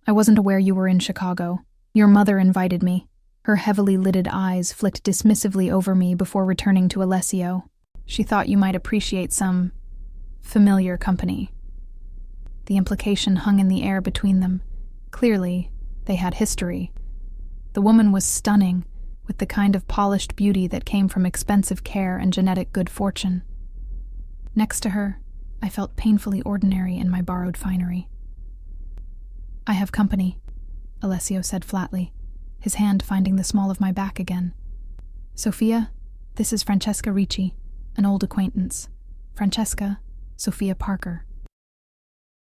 I wasn't aware you were in Chicago. Your mother invited me." Her heavily lidded eyes flicked dismissively over me before returning to Alessio. "She thought you might appreciate some familiar company." The implication hung in the air between them. Clearly, they had history. The woman was stunning, with the kind of polished beauty that came from expensive care and genetic good fortune. Next to her, I felt painfully ordinary in my borrowed finery. "I have company," Alessio said flatly, his hand finding the small of my back again. "Sophia, this is Francesca Ricci, an old acquaintance. Francesca, Sophia Parker."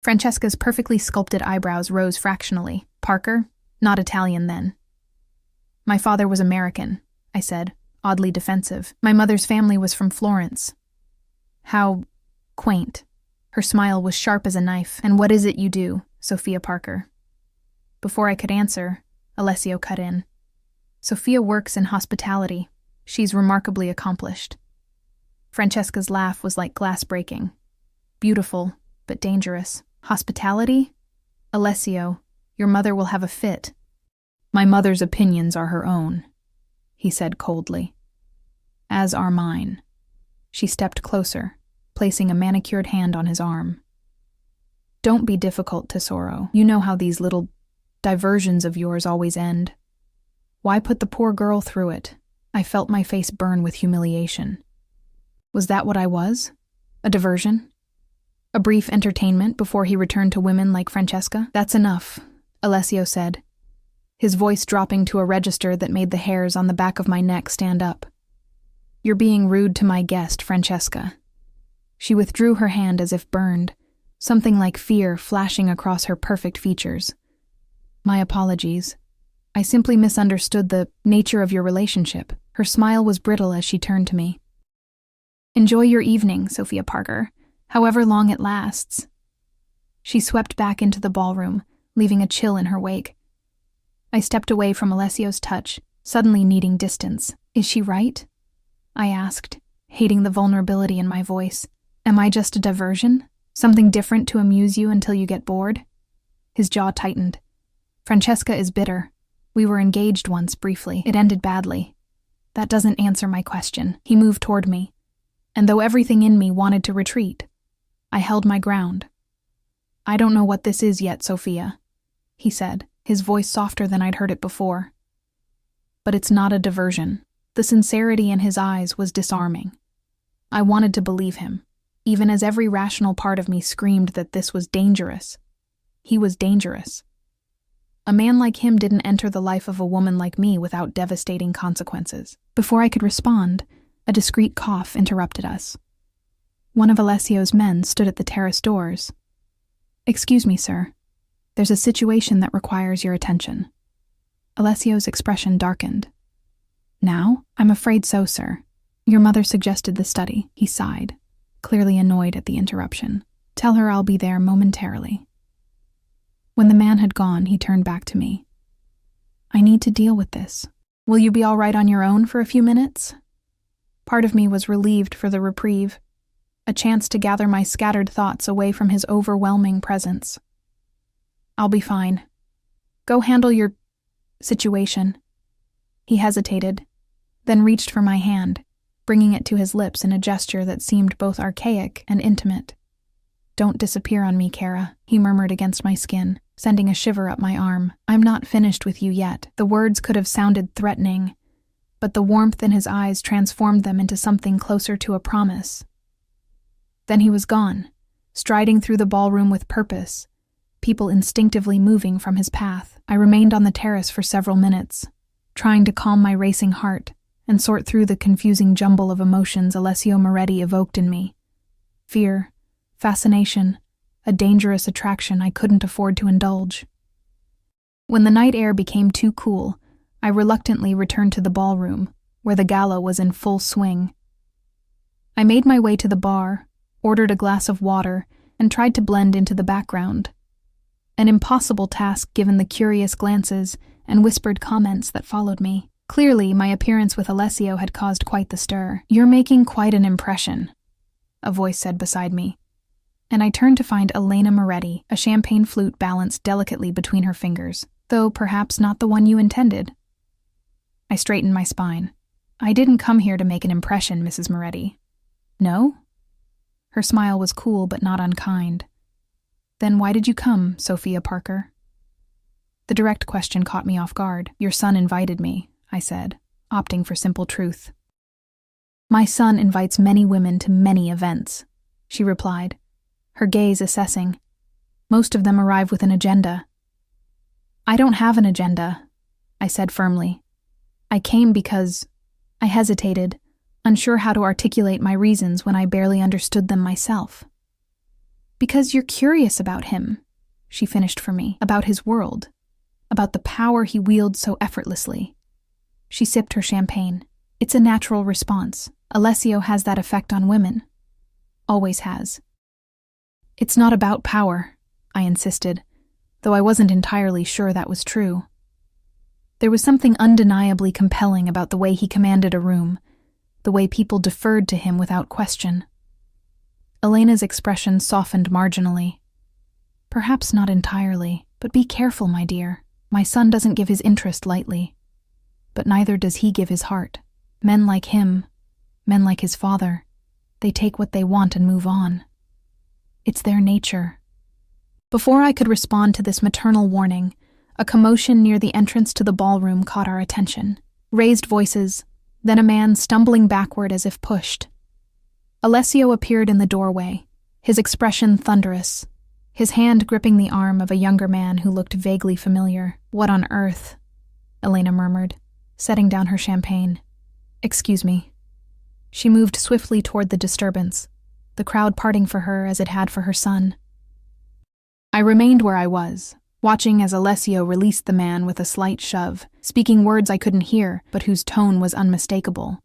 Francesca's perfectly sculpted eyebrows rose fractionally. "Parker? Not Italian, then." "My father was American," I said, oddly defensive. "My mother's family was from Florence." "How quaint." Her smile was sharp as a knife. "And what is it you do, Sophia Parker?" Before I could answer, Alessio cut in. "Sophia works in hospitality. She's remarkably accomplished." Francesca's laugh was like glass breaking. "Beautiful, but dangerous. Hospitality? Alessio, your mother will have a fit." "My mother's opinions are her own," he said coldly. "As are mine." She stepped closer, placing a manicured hand on his arm. "Don't be difficult, Tesoro. You know how these little diversions of yours always end. Why put the poor girl through it?" I felt my face burn with humiliation. Was that what I was? A diversion? A brief entertainment before he returned to women like Francesca? "That's enough," Alessio said, his voice dropping to a register that made the hairs on the back of my neck stand up. "You're being rude to my guest, Francesca." She withdrew her hand as if burned, something like fear flashing across her perfect features. "My apologies. I simply misunderstood the nature of your relationship." Her smile was brittle as she turned to me. "Enjoy your evening, Sophia Parker, however long it lasts." She swept back into the ballroom, leaving a chill in her wake. I stepped away from Alessio's touch, suddenly needing distance. "Is she right?" I asked, hating the vulnerability in my voice. "Am I just a diversion? Something different to amuse you until you get bored?" His jaw tightened. "Francesca is bitter. We were engaged once briefly. It ended badly." "That doesn't answer my question." He moved toward me, and though everything in me wanted to retreat, I held my ground. "I don't know what this is yet, Sophia," he said, his voice softer than I'd heard it before. But it's not a diversion. The sincerity in his eyes was disarming. I wanted to believe him, even as every rational part of me screamed that this was dangerous. He was dangerous. A man like him didn't enter the life of a woman like me without devastating consequences. Before I could respond, a discreet cough interrupted us. One of Alessio's men stood at the terrace doors. "Excuse me, sir. There's a situation that requires your attention." Alessio's expression darkened. "Now? I'm afraid so, sir. Your mother suggested the study." He sighed, clearly annoyed at the interruption. "Tell her I'll be there momentarily." When the man had gone, he turned back to me. "I need to deal with this. Will you be all right on your own for a few minutes?" Part of me was relieved for the reprieve, a chance to gather my scattered thoughts away from his overwhelming presence. I'll be fine. Go handle your situation. He hesitated, then reached for my hand, bringing it to his lips in a gesture that seemed both archaic and intimate. Don't disappear on me, Kara, he murmured against my skin, sending a shiver up my arm. I'm not finished with you yet. The words could have sounded threatening, but the warmth in his eyes transformed them into something closer to a promise. Then he was gone, striding through the ballroom with purpose, people instinctively moving from his path. I remained on the terrace for several minutes, trying to calm my racing heart and sort through the confusing jumble of emotions Alessio Moretti evoked in me. Fear, fascination, a dangerous attraction I couldn't afford to indulge. When the night air became too cool, I reluctantly returned to the ballroom, where the gala was in full swing. I made my way to the bar, ordered a glass of water, and tried to blend into the background. An impossible task given the curious glances and whispered comments that followed me. Clearly, my appearance with Alessio had caused quite the stir. You're making quite an impression, a voice said beside me, and I turned to find Elena Moretti, a champagne flute balanced delicately between her fingers, though perhaps not the one you intended. I straightened my spine. I didn't come here to make an impression, Mrs. Moretti. No? Her smile was cool but not unkind. Then why did you come, Sophia Parker? The direct question caught me off guard. Your son invited me, I said, opting for simple truth. My son invites many women to many events, she replied, her gaze assessing. Most of them arrive with an agenda. I don't have an agenda, I said firmly. I came because... I hesitated, unsure how to articulate my reasons when I barely understood them myself. Because you're curious about him, she finished for me, about his world, about the power he wields so effortlessly. She sipped her champagne. It's a natural response. Alessio has that effect on women. Always has. It's not about power, I insisted, though I wasn't entirely sure that was true. There was something undeniably compelling about the way he commanded a room, the way people deferred to him without question. Elena's expression softened marginally. Perhaps not entirely, but be careful, my dear. My son doesn't give his interest lightly, but neither does he give his heart. Men like him, men like his father, they take what they want and move on. It's their nature. Before I could respond to this maternal warning, a commotion near the entrance to the ballroom caught our attention. Raised voices, then a man stumbling backward as if pushed. Alessio appeared in the doorway, his expression thunderous, his hand gripping the arm of a younger man who looked vaguely familiar. What on earth? Elena murmured, setting down her champagne. Excuse me. She moved swiftly toward the disturbance, the crowd parting for her as it had for her son. I remained where I was, watching as Alessio released the man with a slight shove, speaking words I couldn't hear, but whose tone was unmistakable.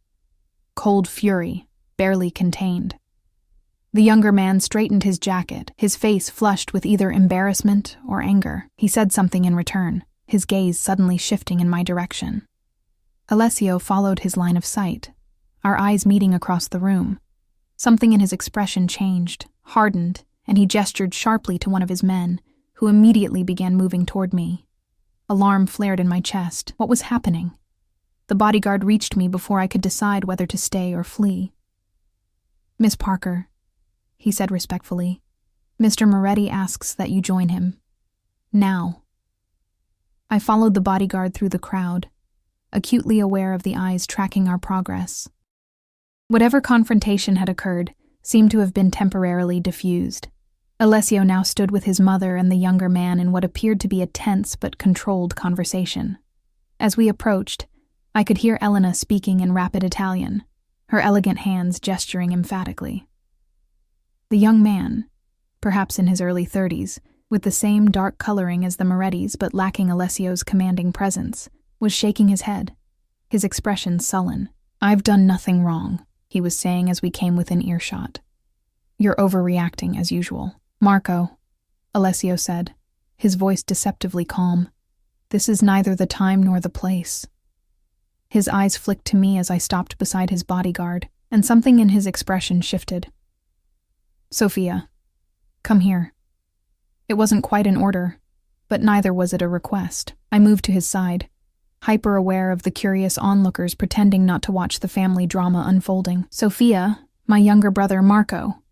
Cold fury, barely contained. The younger man straightened his jacket, his face flushed with either embarrassment or anger. He said something in return, his gaze suddenly shifting in my direction. Alessio followed his line of sight, our eyes meeting across the room. Something in his expression changed, hardened, and he gestured sharply to one of his men, who immediately began moving toward me. Alarm flared in my chest. What was happening? The bodyguard reached me before I could decide whether to stay or flee. Miss Parker, he said respectfully, Mr. Moretti asks that you join him. Now. I followed the bodyguard through the crowd, acutely aware of the eyes tracking our progress. Whatever confrontation had occurred seemed to have been temporarily diffused. Alessio now stood with his mother and the younger man in what appeared to be a tense but controlled conversation. As we approached, I could hear Elena speaking in rapid Italian, her elegant hands gesturing emphatically. The young man, perhaps in his early 30s, with the same dark coloring as the Morettis but lacking Alessio's commanding presence, was shaking his head, his expression sullen. I've done nothing wrong, he was saying as we came within earshot. You're overreacting as usual. Marco, Alessio said, his voice deceptively calm. This is neither the time nor the place. His eyes flicked to me as I stopped beside his bodyguard, and something in his expression shifted. Sophia, come here. It wasn't quite an order, but neither was it a request. I moved to his side, hyper-aware of the curious onlookers pretending not to watch the family drama unfolding. "Sophia, my younger brother Marco,"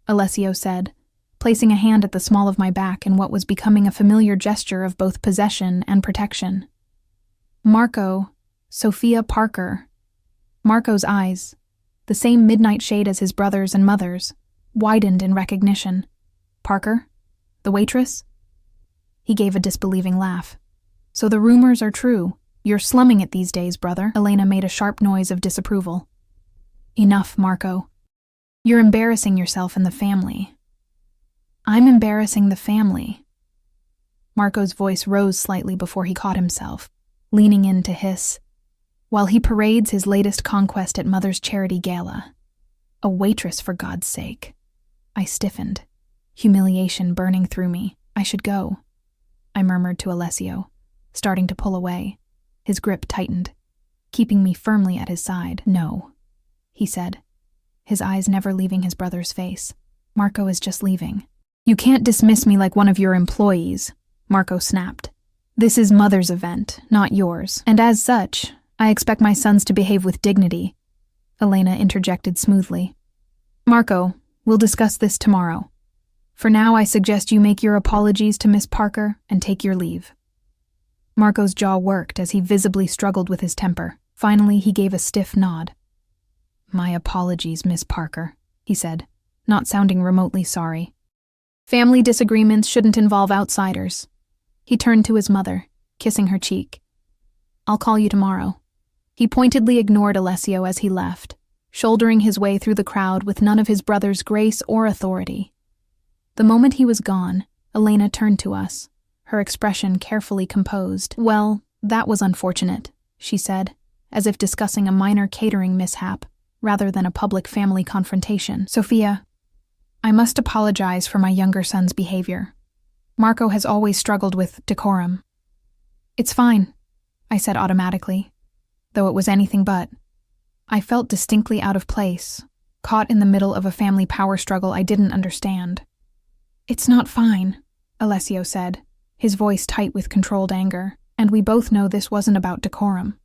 Alessio said, placing a hand at the small of my back in what was becoming a familiar gesture of both possession and protection. "Marco, Sophia Parker." Marco's eyes, the same midnight shade as his brother's and mother's, widened in recognition. "Parker? The waitress?" He gave a disbelieving laugh. "So the rumors are true. You're slumming it these days, brother." Elena made a sharp noise of disapproval. "Enough, Marco. You're embarrassing yourself and the family." "I'm embarrassing the family." Marco's voice rose slightly before he caught himself, leaning in to hiss, "While he parades his latest conquest at Mother's charity gala. A waitress, for God's sake." I stiffened, humiliation burning through me. "I should go," I murmured to Alessio, starting to pull away. His grip tightened, keeping me firmly at his side. "No," he said, his eyes never leaving his brother's face. "Marco is just leaving." "You can't dismiss me like one of your employees," Marco snapped. "This is Mother's event, not yours, and as such, I expect my sons to behave with dignity," Elena interjected smoothly. "Marco, we'll discuss this tomorrow. For now, I suggest you make your apologies to Miss Parker and take your leave." Marco's jaw worked as he visibly struggled with his temper. Finally, he gave a stiff nod. "My apologies, Miss Parker," he said, not sounding remotely sorry. "Family disagreements shouldn't involve outsiders." He turned to his mother, kissing her cheek. "I'll call you tomorrow." He pointedly ignored Alessio as he left, shouldering his way through the crowd with none of his brother's grace or authority. The moment he was gone, Elena turned to us, her expression carefully composed. "Well, that was unfortunate," she said, as if discussing a minor catering mishap rather than a public family confrontation. "Sophia, I must apologize for my younger son's behavior. Marco has always struggled with decorum." "It's fine," I said automatically, though it was anything but. I felt distinctly out of place, caught in the middle of a family power struggle I didn't understand. "It's not fine," Alessio said, his voice tight with controlled anger, "and we both know this wasn't about decorum."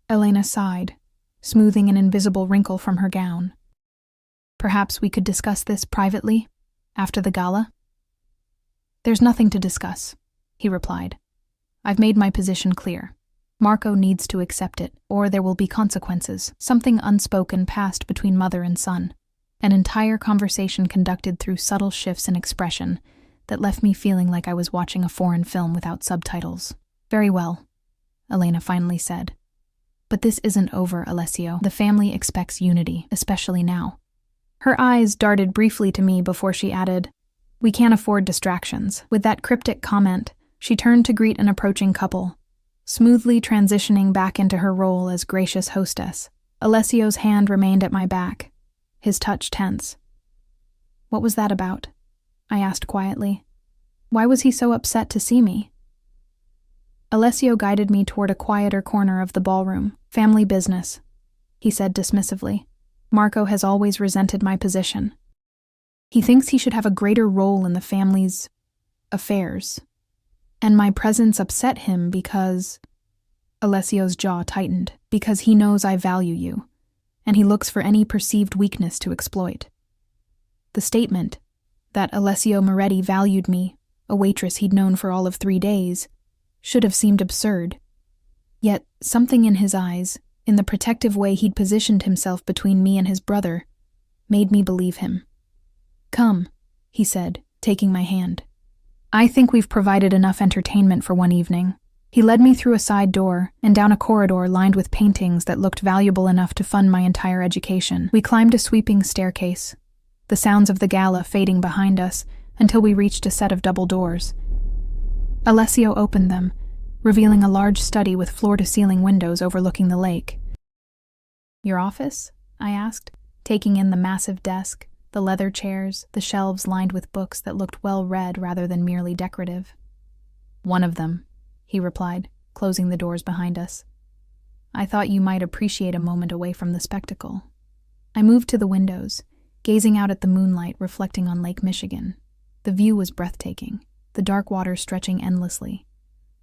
Elena sighed, smoothing an invisible wrinkle from her gown. "Perhaps we could discuss this privately, after the gala?" "There's nothing to discuss," he replied. "I've made my position clear. Marco needs to accept it, or there will be consequences." Something unspoken passed between mother and son, an entire conversation conducted through subtle shifts in expression that left me feeling like I was watching a foreign film without subtitles. "Very well," Elena finally said. "But this isn't over, Alessio. The family expects unity, especially now." Her eyes darted briefly to me before she added, "We can't afford distractions." With that cryptic comment, she turned to greet an approaching couple, smoothly transitioning back into her role as gracious hostess. Alessio's hand remained at my back, his touch tense. "What was that about?" I asked quietly. "Why was he so upset to see me?" Alessio guided me toward a quieter corner of the ballroom. "Family business," he said dismissively. "Marco has always resented my position. He thinks he should have a greater role in the family's affairs. And my presence upset him because..." Alessio's jaw tightened. "Because he knows I value you, and he looks for any perceived weakness to exploit." The statement, that Alessio Moretti valued me, a waitress he'd known for all of 3 days, should have seemed absurd. Yet something in his eyes, in the protective way he'd positioned himself between me and his brother, made me believe him. "Come," he said, taking my hand. "I think we've provided enough entertainment for one evening." He led me through a side door and down a corridor lined with paintings that looked valuable enough to fund my entire education. We climbed a sweeping staircase, the sounds of the gala fading behind us until we reached a set of double doors. Alessio opened them, revealing a large study with floor-to-ceiling windows overlooking the lake. "Your office?" I asked, taking in the massive desk, the leather chairs, the shelves lined with books that looked well-read rather than merely decorative. "One of them," he replied, closing the doors behind us. "I thought you might appreciate a moment away from the spectacle." I moved to the windows, gazing out at the moonlight reflecting on Lake Michigan. The view was breathtaking. the dark waters stretching endlessly,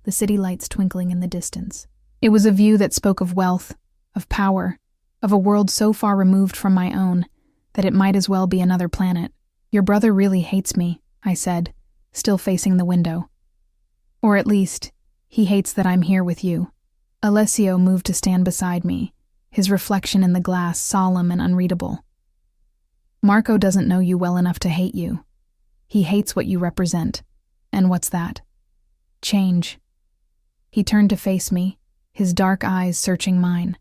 the city lights twinkling in the distance. It was a view that spoke of wealth, of power, of a world so far removed from my own that it might as well be another planet. "Your brother really hates me," I said, still facing the window. "Or at least, he hates that I'm here with you." Alessio moved to stand beside me, his reflection in the glass solemn and unreadable. "Marco doesn't know you well enough to hate you. He hates what you represent. And what's that? Change." He turned to face me, his dark eyes searching mine.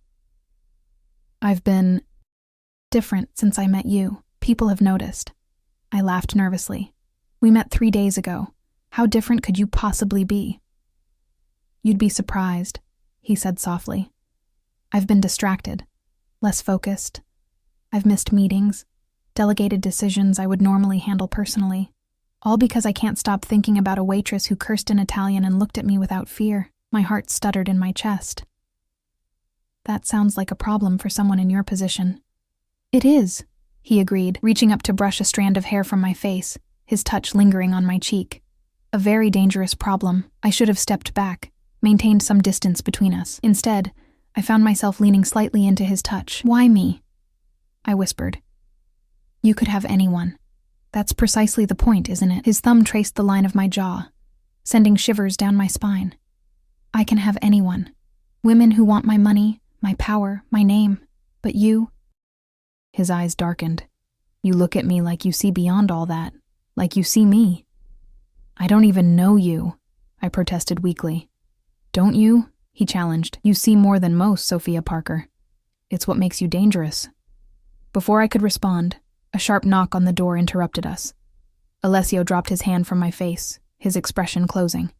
"I've been different since I met you. People have noticed." I laughed nervously. "We met 3 days ago. How different could you possibly be?" "You'd be surprised," he said softly. "I've been distracted, less focused. I've missed meetings, delegated decisions I would normally handle personally, all because I can't stop thinking about a waitress who cursed in Italian and looked at me without fear." My heart stuttered in my chest. "That sounds like a problem for someone in your position." "It is," he agreed, reaching up to brush a strand of hair from my face, his touch lingering on my cheek. "A very dangerous problem. I should have stepped back, maintained some distance between us. Instead, I found myself leaning slightly into his touch. "Why me?" I whispered. "You could have anyone. That's precisely the point, isn't it?" His thumb traced the line of my jaw, sending shivers down my spine. "I can have anyone. Women who want my money, my power, my name. But you?" His eyes darkened. "You look at me like you see beyond all that, like you see me." "I don't even know you," I protested weakly. "Don't you?" he challenged. "You see more than most, Sophia Parker. It's what makes you dangerous." Before I could respond, a sharp knock on the door interrupted us. Alessio dropped his hand from my face, his expression closing.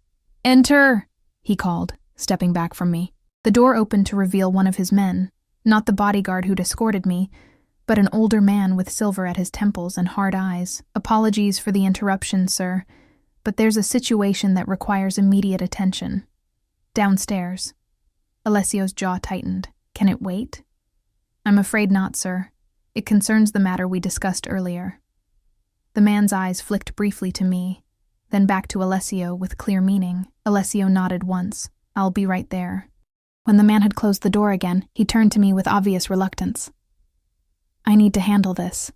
"Enter!" he called, stepping back from me. The door opened to reveal one of his men, not the bodyguard who'd escorted me, but an older man with silver at his temples and hard eyes. "Apologies for the interruption, sir, but there's a situation that requires immediate attention. Downstairs." Alessio's jaw tightened. "Can it wait?" "I'm afraid not, sir. It concerns the matter we discussed earlier." The man's eyes flicked briefly to me, then back to Alessio with clear meaning. Alessio nodded once. "I'll be right there." When the man had closed the door again, he turned to me with obvious reluctance. "I need to handle this."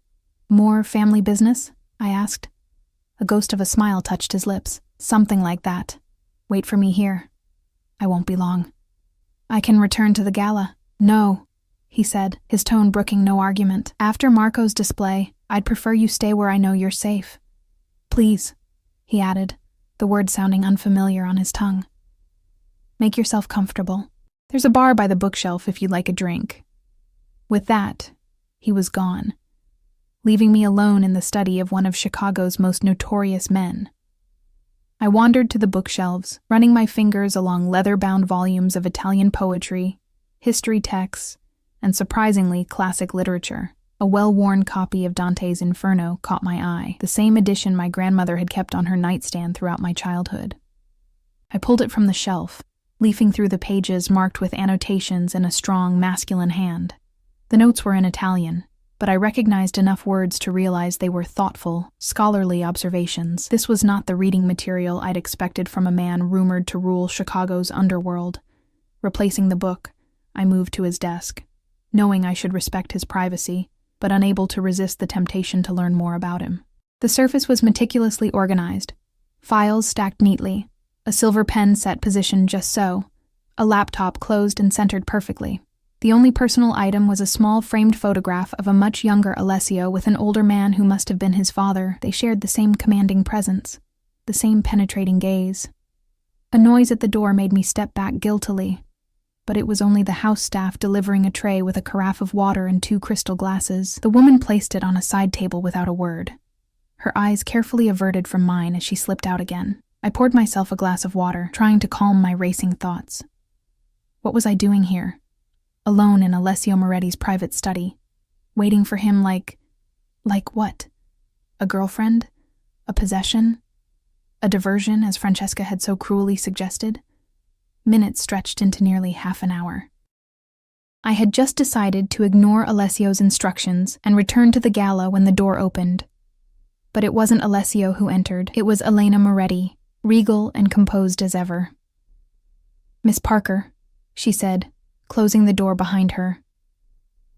"More family business?" I asked. A ghost of a smile touched his lips. "Something like that. Wait for me here. I won't be long." "I can return to the gala." "No," he said, his tone brooking no argument. "After Marco's display, I'd prefer you stay where I know you're safe." "Please," he added, the word sounding unfamiliar on his tongue. "Make yourself comfortable. There's a bar by the bookshelf if you'd like a drink." With that, he was gone, leaving me alone in the study of one of Chicago's most notorious men. I wandered to the bookshelves, running my fingers along leather-bound volumes of Italian poetry, history texts, and surprisingly classic literature. A well-worn copy of Dante's Inferno caught my eye, the same edition my grandmother had kept on her nightstand throughout my childhood. I pulled it from the shelf, leafing through the pages marked with annotations in a strong, masculine hand. The notes were in Italian, but I recognized enough words to realize they were thoughtful, scholarly observations. This was not the reading material I'd expected from a man rumored to rule Chicago's underworld. Replacing the book, I moved to his desk, knowing I should respect his privacy, but unable to resist the temptation to learn more about him. The surface was meticulously organized, files stacked neatly, a silver pen set positioned just so, a laptop closed and centered perfectly. The only personal item was a small framed photograph of a much younger Alessio with an older man who must have been his father. They shared the same commanding presence, the same penetrating gaze. A noise at the door made me step back guiltily, but it was only the house staff delivering a tray with a carafe of water and 2 crystal glasses. The woman placed it on a side table without a word, her eyes carefully averted from mine as she slipped out again. I poured myself a glass of water, trying to calm my racing thoughts. What was I doing here? Alone in Alessio Moretti's private study, waiting for him like what? A girlfriend? A possession? A diversion, as Francesca had so cruelly suggested? Minutes stretched into nearly half an hour. I had just decided to ignore Alessio's instructions and return to the gala when the door opened. But it wasn't Alessio who entered, it was Elena Moretti, regal and composed as ever. "Miss Parker," she said, closing the door behind her.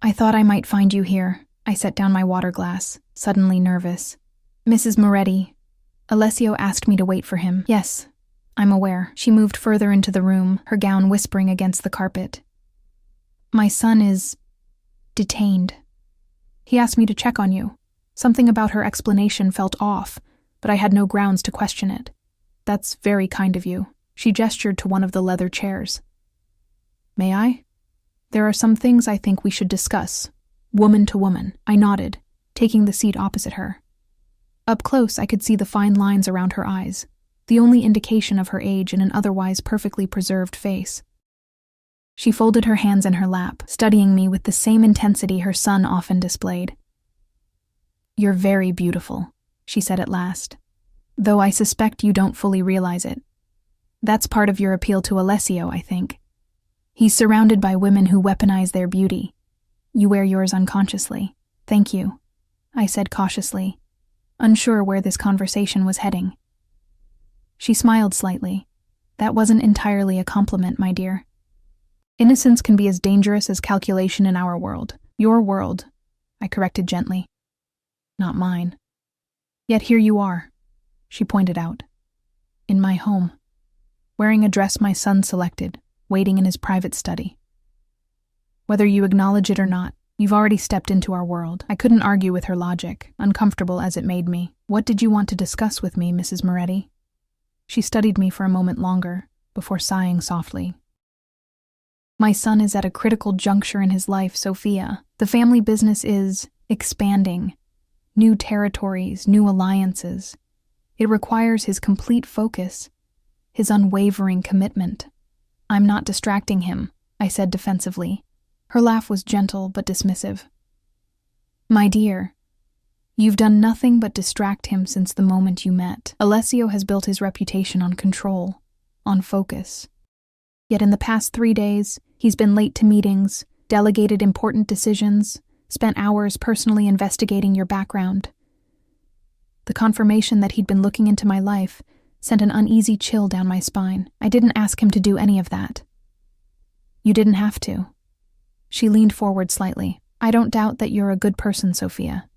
"I thought I might find you here." I set down my water glass, suddenly nervous. "Mrs. Moretti." Alessio asked me to wait for him. "Yes, I'm aware." She moved further into the room, her gown whispering against the carpet. "My son is detained. He asked me to check on you." Something about her explanation felt off, but I had no grounds to question it. "That's very kind of you." She gestured to one of the leather chairs. "May I? There are some things I think we should discuss, woman to woman." I nodded, taking the seat opposite her. Up close, I could see the fine lines around her eyes, the only indication of her age in an otherwise perfectly preserved face. She folded her hands in her lap, studying me with the same intensity her son often displayed. "You're very beautiful," she said at last, "though I suspect you don't fully realize it. That's part of your appeal to Alessio, I think. He's surrounded by women who weaponize their beauty. You wear yours unconsciously." "Thank you," I said cautiously, unsure where this conversation was heading. She smiled slightly. "That wasn't entirely a compliment, my dear. Innocence can be as dangerous as calculation in our world." "Your world," I corrected gently. "Not mine. Yet here you are," she pointed out. "In my home, wearing a dress my son selected, waiting in his private study. Whether you acknowledge it or not, you've already stepped into our world." I couldn't argue with her logic, uncomfortable as it made me. "What did you want to discuss with me, Mrs. Moretti?" She studied me for a moment longer, before sighing softly. "My son is at a critical juncture in his life, Sophia. The family business is expanding. New territories, new alliances. It requires his complete focus, his unwavering commitment. I'm not distracting him," I said defensively. Her laugh was gentle but dismissive. "My dear, you've done nothing but distract him since the moment you met. Alessio has built his reputation on control, on focus. Yet in the past 3 days, he's been late to meetings, delegated important decisions, spent hours personally investigating your background. The confirmation that he'd been looking into my life sent an uneasy chill down my spine. I didn't ask him to do any of that." "You didn't have to." She leaned forward slightly. "I don't doubt that you're a good person, Sophia.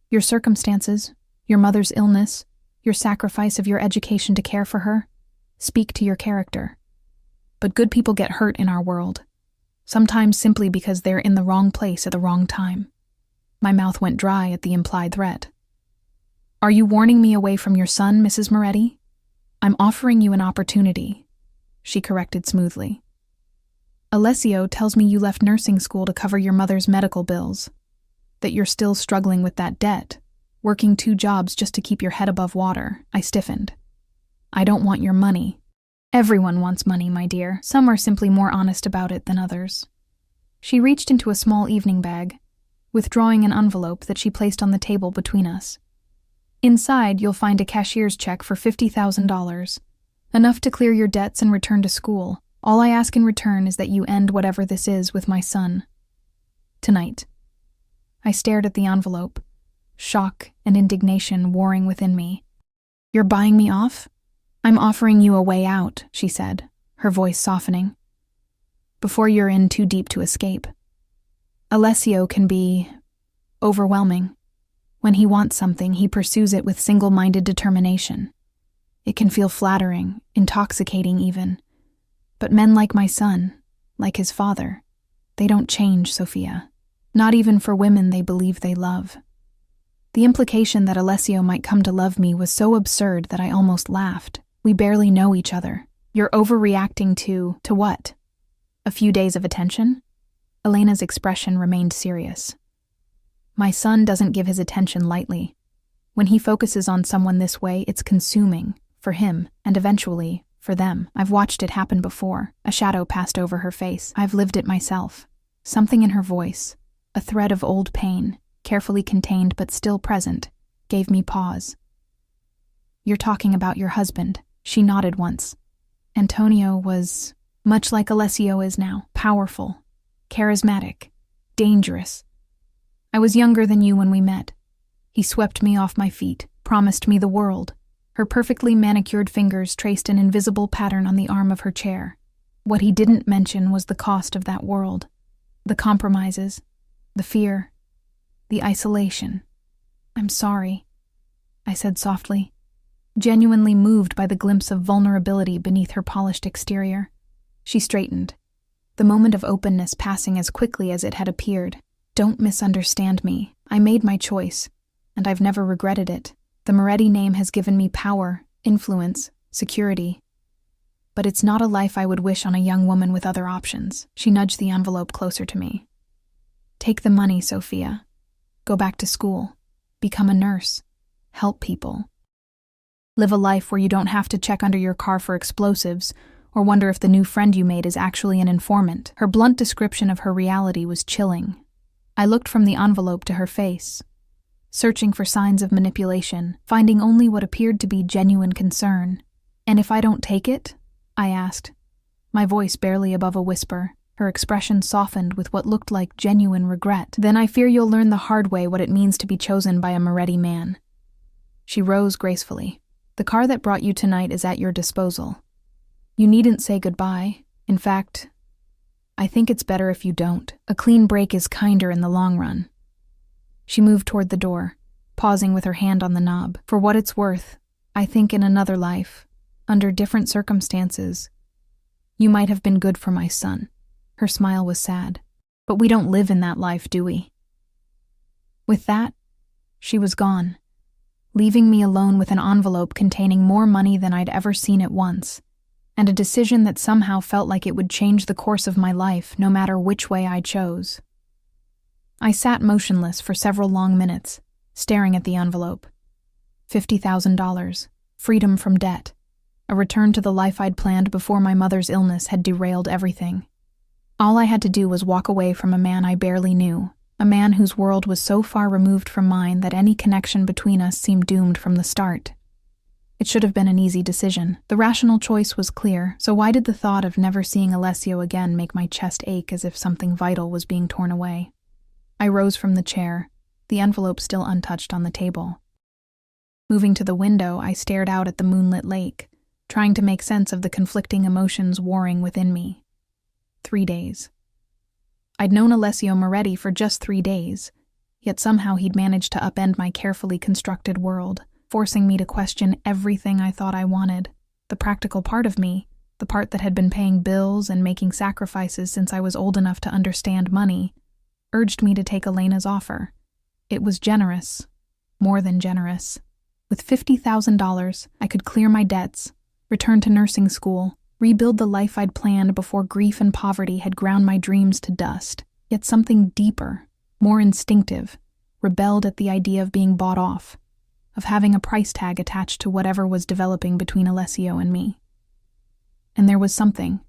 Your circumstances, your mother's illness, your sacrifice of your education to care for her, speak to your character. But good people get hurt in our world, sometimes simply because they're in the wrong place at the wrong time." My mouth went dry at the implied threat. "Are you warning me away from your son, Mrs. Moretti?" "I'm offering you an opportunity," she corrected smoothly. "Alessio tells me you left nursing school to cover your mother's medical bills, that you're still struggling with that debt, working 2 jobs just to keep your head above water." I stiffened. "I don't want your money." "Everyone wants money, my dear. Some are simply more honest about it than others." She reached into a small evening bag, withdrawing an envelope that she placed on the table between us. "Inside, you'll find a cashier's check for $50,000, enough to clear your debts and return to school. All I ask in return is that you end whatever this is with my son. Tonight." I stared at the envelope, shock and indignation warring within me. "You're buying me off?" "I'm offering you a way out," she said, her voice softening, "before you're in too deep to escape. Alessio can be overwhelming. When he wants something, he pursues it with single-minded determination. It can feel flattering, intoxicating even. But men like my son, like his father, they don't change, Sophia. Not even for women they believe they love." The implication that Alessio might come to love me was so absurd that I almost laughed. "We barely know each other. You're overreacting to what? A few days of attention?" Elena's expression remained serious. "My son doesn't give his attention lightly. When he focuses on someone this way, it's consuming, for him, and eventually, for them. I've watched it happen before." A shadow passed over her face. "I've lived it myself." Something in her voice, a thread of old pain, carefully contained but still present, gave me pause. "You're talking about your husband." She nodded once. "Antonio was much like Alessio is now, powerful, charismatic, dangerous. I was younger than you when we met. He swept me off my feet, promised me the world." Her perfectly manicured fingers traced an invisible pattern on the arm of her chair. What he didn't mention was the cost of that world. The compromises, the fear, the isolation. "I'm sorry," I said softly, genuinely moved by the glimpse of vulnerability beneath her polished exterior. She straightened, the moment of openness passing as quickly as it had appeared. "Don't misunderstand me. I made my choice, and I've never regretted it. The Moretti name has given me power, influence, security. But it's not a life I would wish on a young woman with other options." She nudged the envelope closer to me. "Take the money, Sophia. Go back to school. Become a nurse. Help people. Live a life where you don't have to check under your car for explosives or wonder if the new friend you made is actually an informant." Her blunt description of her reality was chilling. I looked from the envelope to her face, searching for signs of manipulation, finding only what appeared to be genuine concern. "And if I don't take it?" I asked, my voice barely above a whisper. Her expression softened with what looked like genuine regret. "Then I fear you'll learn the hard way what it means to be chosen by a Moretti man." She rose gracefully. "The car that brought you tonight is at your disposal. You needn't say goodbye. In fact, I think it's better if you don't. A clean break is kinder in the long run." She moved toward the door, pausing with her hand on the knob. "For what it's worth, I think in another life, under different circumstances, you might have been good for my son." Her smile was sad. "But we don't live in that life, do we?" With that, she was gone, leaving me alone with an envelope containing more money than I'd ever seen at once, and a decision that somehow felt like it would change the course of my life no matter which way I chose. I sat motionless for several long minutes, staring at the envelope. $50,000, freedom from debt, a return to the life I'd planned before my mother's illness had derailed everything. All I had to do was walk away from a man I barely knew, a man whose world was so far removed from mine that any connection between us seemed doomed from the start. It should have been an easy decision. The rational choice was clear, so why did the thought of never seeing Alessio again make my chest ache as if something vital was being torn away? I rose from the chair, the envelope still untouched on the table. Moving to the window, I stared out at the moonlit lake, trying to make sense of the conflicting emotions warring within me. 3 days. I'd known Alessio Moretti for just 3 days, yet somehow he'd managed to upend my carefully constructed world, forcing me to question everything I thought I wanted. The practical part of me, the part that had been paying bills and making sacrifices since I was old enough to understand money, urged me to take Elena's offer. It was generous, more than generous. With $50,000, I could clear my debts, return to nursing school, rebuild the life I'd planned before grief and poverty had ground my dreams to dust. Yet something deeper, more instinctive, rebelled at the idea of being bought off, of having a price tag attached to whatever was developing between Alessio and me. And there was something.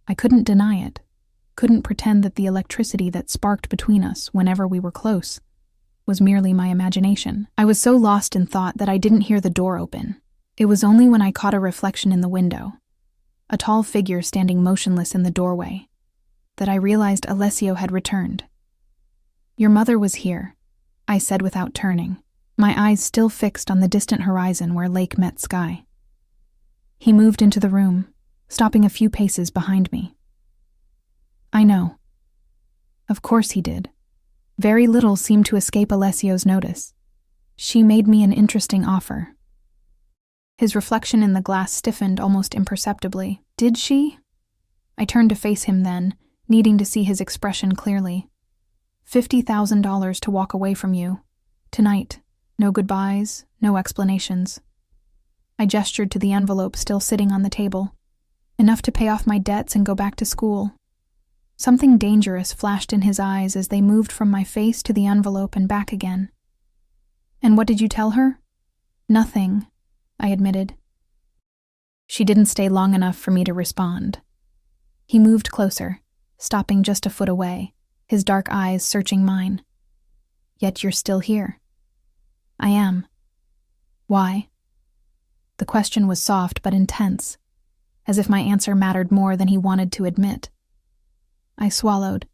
I couldn't deny it, couldn't pretend that the electricity that sparked between us whenever we were close was merely my imagination. I was so lost in thought that I didn't hear the door open. It was only when I caught a reflection in the window, a tall figure standing motionless in the doorway, that I realized Alessio had returned. "Your mother was here," I said without turning, my eyes still fixed on the distant horizon where lake met sky. He moved into the room, stopping a few paces behind me. "I know." Of course he did. Very little seemed to escape Alessio's notice. "She made me an interesting offer." His reflection in the glass stiffened almost imperceptibly. "Did she?" I turned to face him then, needing to see his expression clearly. $50,000 to walk away from you. Tonight. No goodbyes, no explanations. I gestured to the envelope still sitting on the table. Enough to pay off my debts and go back to school. Something dangerous flashed in his eyes as they moved from my face to the envelope and back again. "And what did you tell her?" "Nothing," I admitted. She didn't stay long enough for me to respond. He moved closer, stopping just a foot away, his dark eyes searching mine. "Yet you're still here." "I am." "Why?" The question was soft but intense, as if my answer mattered more than he wanted to admit. I swallowed,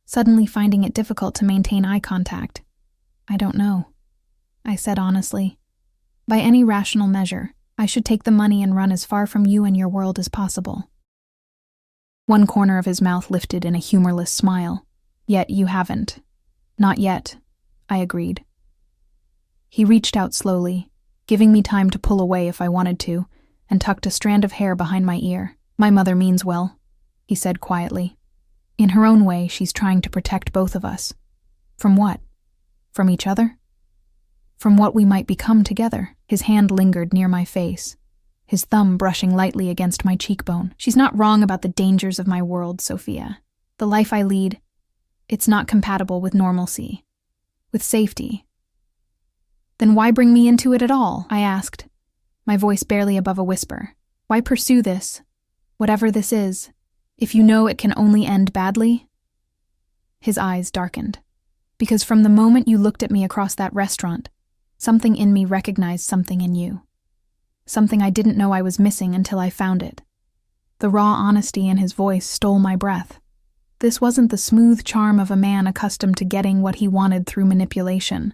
suddenly finding it difficult to maintain eye contact. "I don't know," I said honestly. By any rational measure, I should take the money and run as far from you and your world as possible. One corner of his mouth lifted in a humorless smile. Yet you haven't. Not yet, I agreed. He reached out slowly, giving me time to pull away if I wanted to, and tucked a strand of hair behind my ear. My mother means well, he said quietly. In her own way, she's trying to protect both of us. From what? From each other? From what we might become together. His hand lingered near my face, his thumb brushing lightly against my cheekbone. She's not wrong about the dangers of my world, Sophia. The life I lead, it's not compatible with normalcy, with safety. Then why bring me into it at all? I asked, my voice barely above a whisper. Why pursue this, whatever this is, if you know it can only end badly? His eyes darkened. Because from the moment you looked at me across that restaurant, something in me recognized something in you. Something I didn't know I was missing until I found it. The raw honesty in his voice stole my breath. This wasn't the smooth charm of a man accustomed to getting what he wanted through manipulation.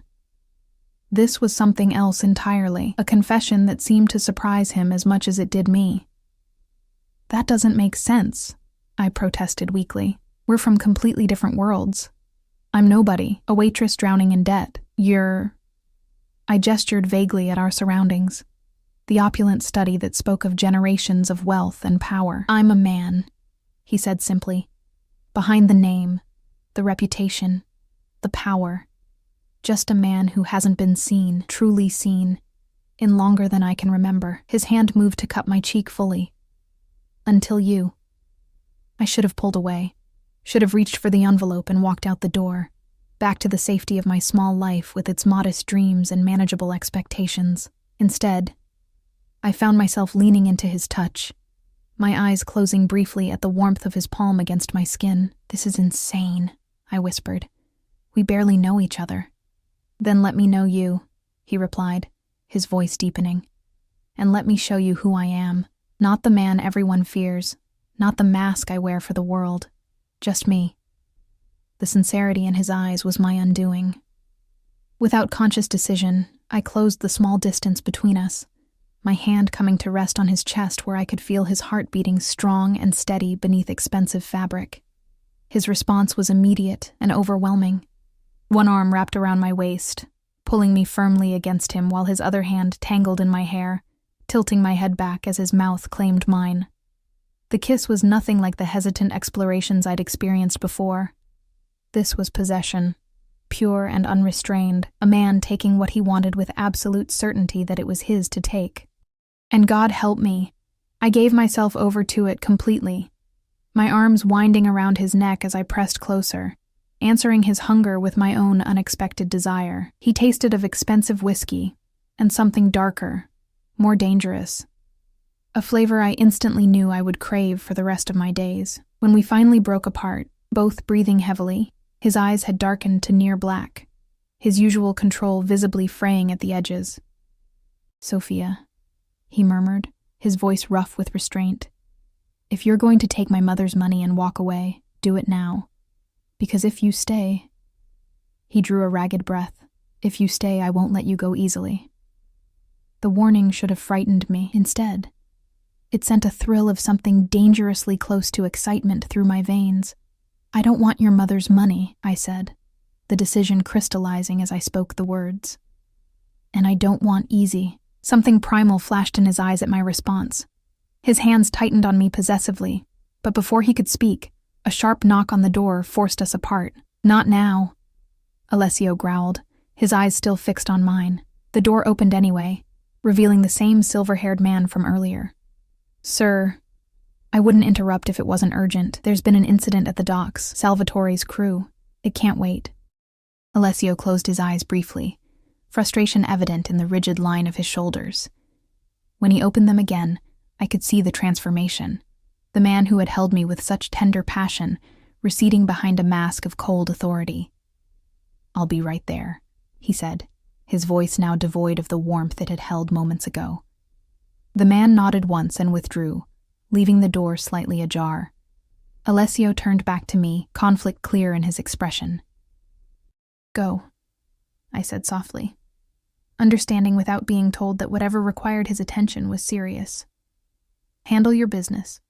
This was something else entirely, a confession that seemed to surprise him as much as it did me. That doesn't make sense, I protested weakly. We're from completely different worlds. I'm nobody, a waitress drowning in debt. I gestured vaguely at our surroundings, the opulent study that spoke of generations of wealth and power. I'm a man, he said simply. Behind the name, the reputation, the power. Just a man who hasn't been seen, truly seen, in longer than I can remember. His hand moved to cup my cheek fully. Until you. I should have pulled away, should have reached for the envelope and walked out the door, back to the safety of my small life with its modest dreams and manageable expectations. Instead, I found myself leaning into his touch, my eyes closing briefly at the warmth of his palm against my skin. This is insane, I whispered. We barely know each other. Then let me know you, he replied, his voice deepening. And let me show you who I am. Not the man everyone fears, not the mask I wear for the world. Just me. The sincerity in his eyes was my undoing. Without conscious decision, I closed the small distance between us, my hand coming to rest on his chest where I could feel his heart beating strong and steady beneath expensive fabric. His response was immediate and overwhelming. One arm wrapped around my waist, pulling me firmly against him while his other hand tangled in my hair, tilting my head back as his mouth claimed mine. The kiss was nothing like the hesitant explorations I'd experienced before. This was possession, pure and unrestrained, a man taking what he wanted with absolute certainty that it was his to take. And God help me, I gave myself over to it completely, my arms winding around his neck as I pressed closer, answering his hunger with my own unexpected desire. He tasted of expensive whiskey, and something darker, more dangerous. A flavor I instantly knew I would crave for the rest of my days. When we finally broke apart, both breathing heavily, his eyes had darkened to near black, his usual control visibly fraying at the edges. Sophia, he murmured, his voice rough with restraint. If you're going to take my mother's money and walk away, do it now. Because if you stay... He drew a ragged breath. If you stay, I won't let you go easily. The warning should have frightened me instead. It sent a thrill of something dangerously close to excitement through my veins. I don't want your mother's money, I said, the decision crystallizing as I spoke the words. And I don't want easy. Something primal flashed in his eyes at my response. His hands tightened on me possessively, but before he could speak, a sharp knock on the door forced us apart. Not now, Alessio growled, his eyes still fixed on mine. The door opened anyway, revealing the same silver-haired man from earlier. Sir, I wouldn't interrupt if it wasn't urgent. There's been an incident at the docks, Salvatore's crew. It can't wait. Alessio closed his eyes briefly, frustration evident in the rigid line of his shoulders. When he opened them again, I could see the transformation. The man who had held me with such tender passion, receding behind a mask of cold authority. I'll be right there, he said, his voice now devoid of the warmth it had held moments ago. The man nodded once and withdrew, leaving the door slightly ajar. Alessio turned back to me, conflict clear in his expression. Go, I said softly. understanding without being told that whatever required his attention was serious. "Handle your business."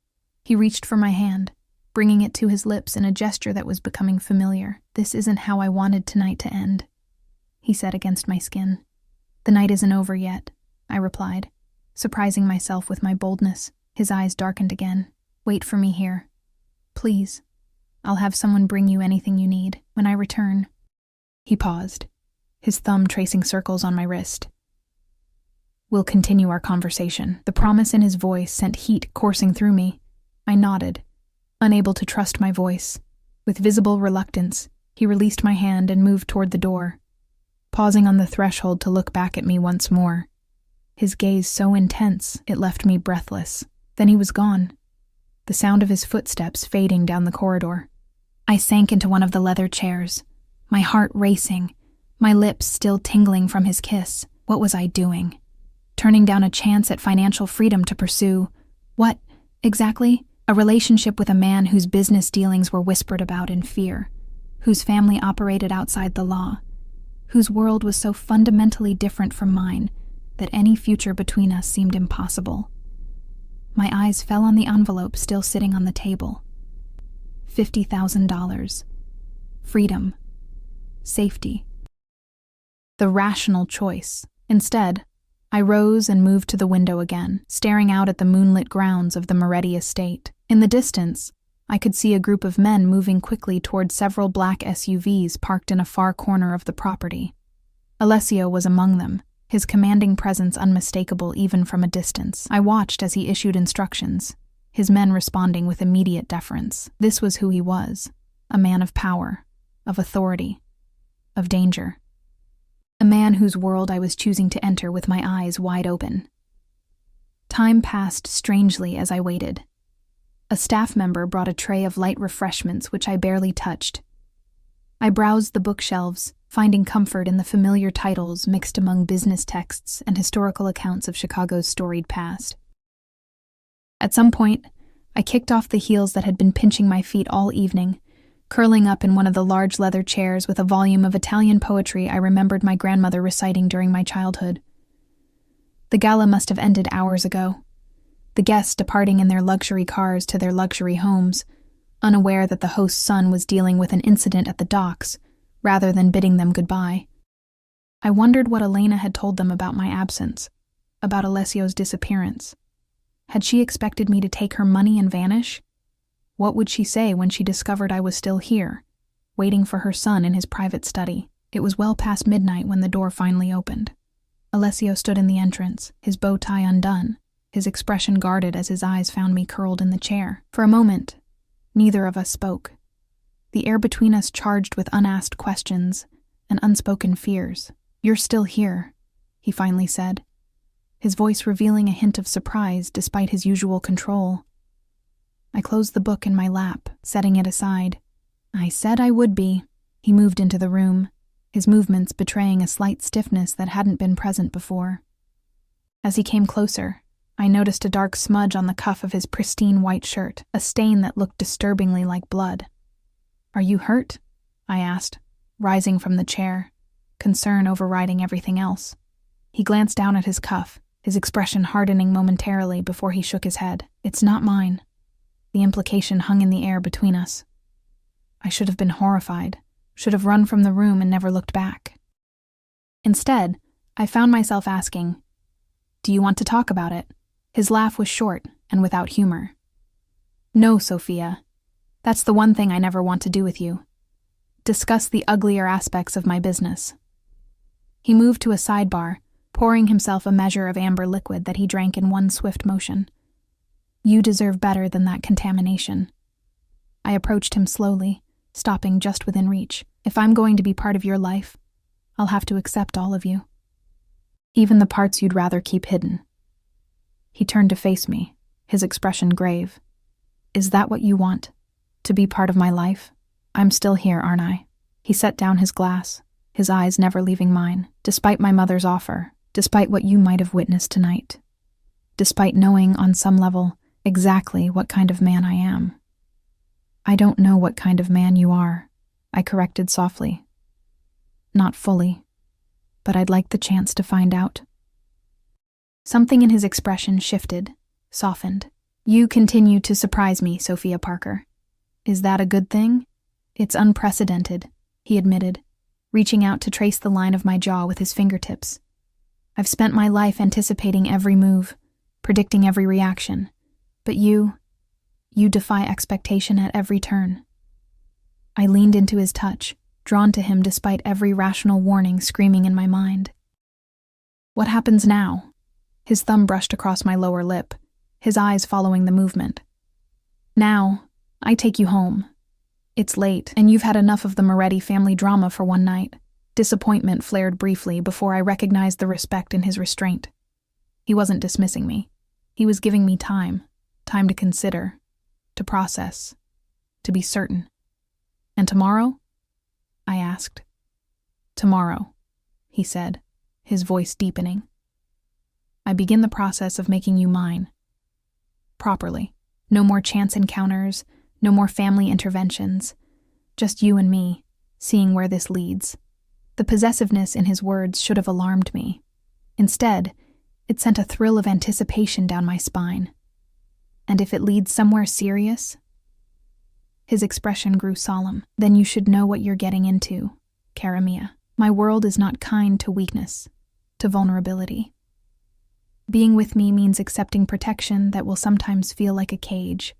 He reached for my hand, bringing it to his lips in a gesture that was becoming familiar. "This isn't how I wanted tonight to end," he said against my skin. "The night isn't over yet," I replied, surprising myself with my boldness. His eyes darkened again. "Wait for me here. Please. I'll have someone bring you anything you need when I return." He paused, his thumb tracing circles on my wrist. "We'll continue our conversation." The promise in his voice sent heat coursing through me. I nodded, unable to trust my voice. With visible reluctance, he released my hand and moved toward the door, pausing on the threshold to look back at me once more. His gaze so intense it left me breathless. Then he was gone, the sound of his footsteps fading down the corridor. I sank into one of the leather chairs, my heart racing, my lips still tingling from his kiss. What was I doing? Turning down a chance at financial freedom to pursue what, exactly? A relationship with a man whose business dealings were whispered about in fear, whose family operated outside the law, whose world was so fundamentally different from mine that any future between us seemed impossible. My eyes fell on the envelope still sitting on the table. $50,000. Freedom. Safety. The rational choice. Instead, I rose and moved to the window again, staring out at the moonlit grounds of the Moretti estate. In the distance, I could see a group of men moving quickly toward several black SUVs parked in a far corner of the property. Alessio was among them, his commanding presence unmistakable even from a distance. I watched as he issued instructions, his men responding with immediate deference. This was who he was, a man of power, of authority, of danger. A man whose world I was choosing to enter with my eyes wide open. Time passed strangely as I waited. A staff member brought a tray of light refreshments which I barely touched. I browsed the bookshelves, finding comfort in the familiar titles mixed among business texts and historical accounts of Chicago's storied past. At some point, I kicked off the heels that had been pinching my feet all evening, curling up in one of the large leather chairs with a volume of Italian poetry I remembered my grandmother reciting during my childhood. The gala must have ended hours ago, the guests departing in their luxury cars to their luxury homes, unaware that the host's son was dealing with an incident at the docks, rather than bidding them goodbye. I wondered what Elena had told them about my absence, about Alessio's disappearance. Had she expected me to take her money and vanish? What would she say when she discovered I was still here, waiting for her son in his private study? It was well past midnight when the door finally opened. Alessio stood in the entrance, his bow tie undone, his expression guarded as his eyes found me curled in the chair. For a moment, neither of us spoke, the air between us charged with unasked questions and unspoken fears. "You're still here," he finally said, his voice revealing a hint of surprise despite his usual control. I closed the book in my lap, setting it aside. "I said I would be." He moved into the room, his movements betraying a slight stiffness that hadn't been present before. As he came closer, I noticed a dark smudge on the cuff of his pristine white shirt, a stain that looked disturbingly like blood. "Are you hurt?" I asked, rising from the chair, concern overriding everything else. He glanced down at his cuff, his expression hardening momentarily before he shook his head. "It's not mine." The implication hung in the air between us. I should have been horrified, should have run from the room and never looked back. Instead, I found myself asking, "Do you want to talk about it?" His laugh was short and without humor. "No, Sophia. That's the one thing I never want to do with you. Discuss the uglier aspects of my business." He moved to a sidebar, pouring himself a measure of amber liquid that he drank in one swift motion. "You deserve better than that contamination." I approached him slowly, stopping just within reach. "If I'm going to be part of your life, I'll have to accept all of you. Even the parts you'd rather keep hidden." He turned to face me, his expression grave. "Is that what you want? To be part of my life? I'm still here, aren't I?" He set down his glass, his eyes never leaving mine. "Despite my mother's offer, despite what you might have witnessed tonight, despite knowing on some level exactly what kind of man I am." "I don't know what kind of man you are," I corrected softly. "Not fully." but I'd like the chance to find out. Something in his expression shifted, softened. You continue to surprise me, Sophia Parker. Is that a good thing? It's unprecedented, he admitted, reaching out to trace the line of my jaw with his fingertips. I've spent my life anticipating every move, predicting every reaction, but you defy expectation at every turn. I leaned into his touch, drawn to him despite every rational warning screaming in my mind. What happens now? His thumb brushed across my lower lip, his eyes following the movement. Now, I take you home. It's late, and you've had enough of the Moretti family drama for one night. Disappointment flared briefly before I recognized the respect in his restraint. He wasn't dismissing me. He was giving me time to consider, to process, to be certain. And tomorrow? I asked. Tomorrow, he said, his voice deepening. I begin the process of making you mine. Properly. No more chance encounters, no more family interventions. Just you and me, seeing where this leads. The possessiveness in his words should have alarmed me. Instead, it sent a thrill of anticipation down my spine. And if it leads somewhere serious? His expression grew solemn. Then you should know what you're getting into, cara mia. My world is not kind to weakness, to vulnerability. Being with me means accepting protection that will sometimes feel like a cage.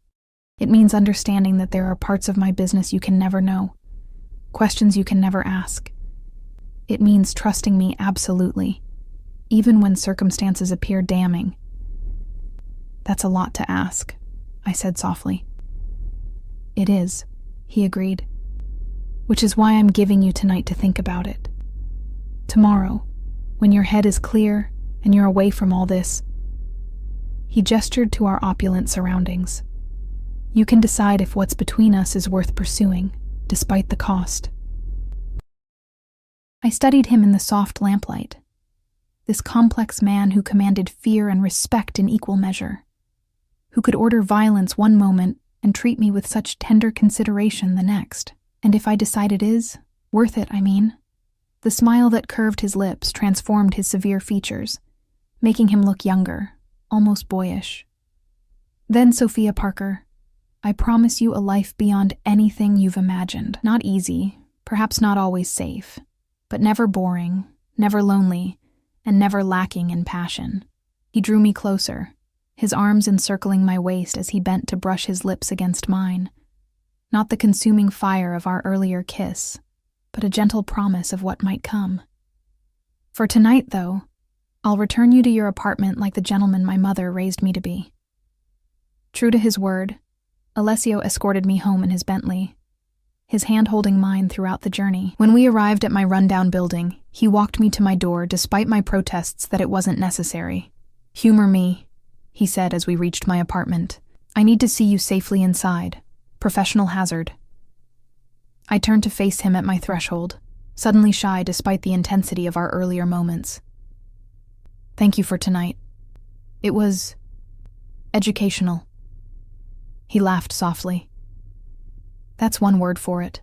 It means understanding that there are parts of my business you can never know, questions you can never ask. It means trusting me absolutely, even when circumstances appear damning. That's a lot to ask, I said softly. It is, he agreed, which is why I'm giving you tonight to think about it. Tomorrow, when your head is clear and you're away from all this. He gestured to our opulent surroundings. You can decide if what's between us is worth pursuing, despite the cost. I studied him in the soft lamplight. This complex man who commanded fear and respect in equal measure, who could order violence one moment and treat me with such tender consideration the next. And if I decide it is, worth it, I mean. The smile that curved his lips transformed his severe features, making him look younger, almost boyish. Then, Sophia Parker, I promise you a life beyond anything you've imagined. Not easy, perhaps not always safe, but never boring, never lonely, and never lacking in passion. He drew me closer, his arms encircling my waist as he bent to brush his lips against mine. Not the consuming fire of our earlier kiss, but a gentle promise of what might come. For tonight, though, I'll return you to your apartment like the gentleman my mother raised me to be. True to his word, Alessio escorted me home in his Bentley, his hand holding mine throughout the journey. When we arrived at my rundown building, he walked me to my door despite my protests that it wasn't necessary. Humor me, he said as we reached my apartment. I need to see you safely inside. Professional hazard. I turned to face him at my threshold, suddenly shy despite the intensity of our earlier moments. Thank you for tonight. It was educational. He laughed softly. That's one word for it.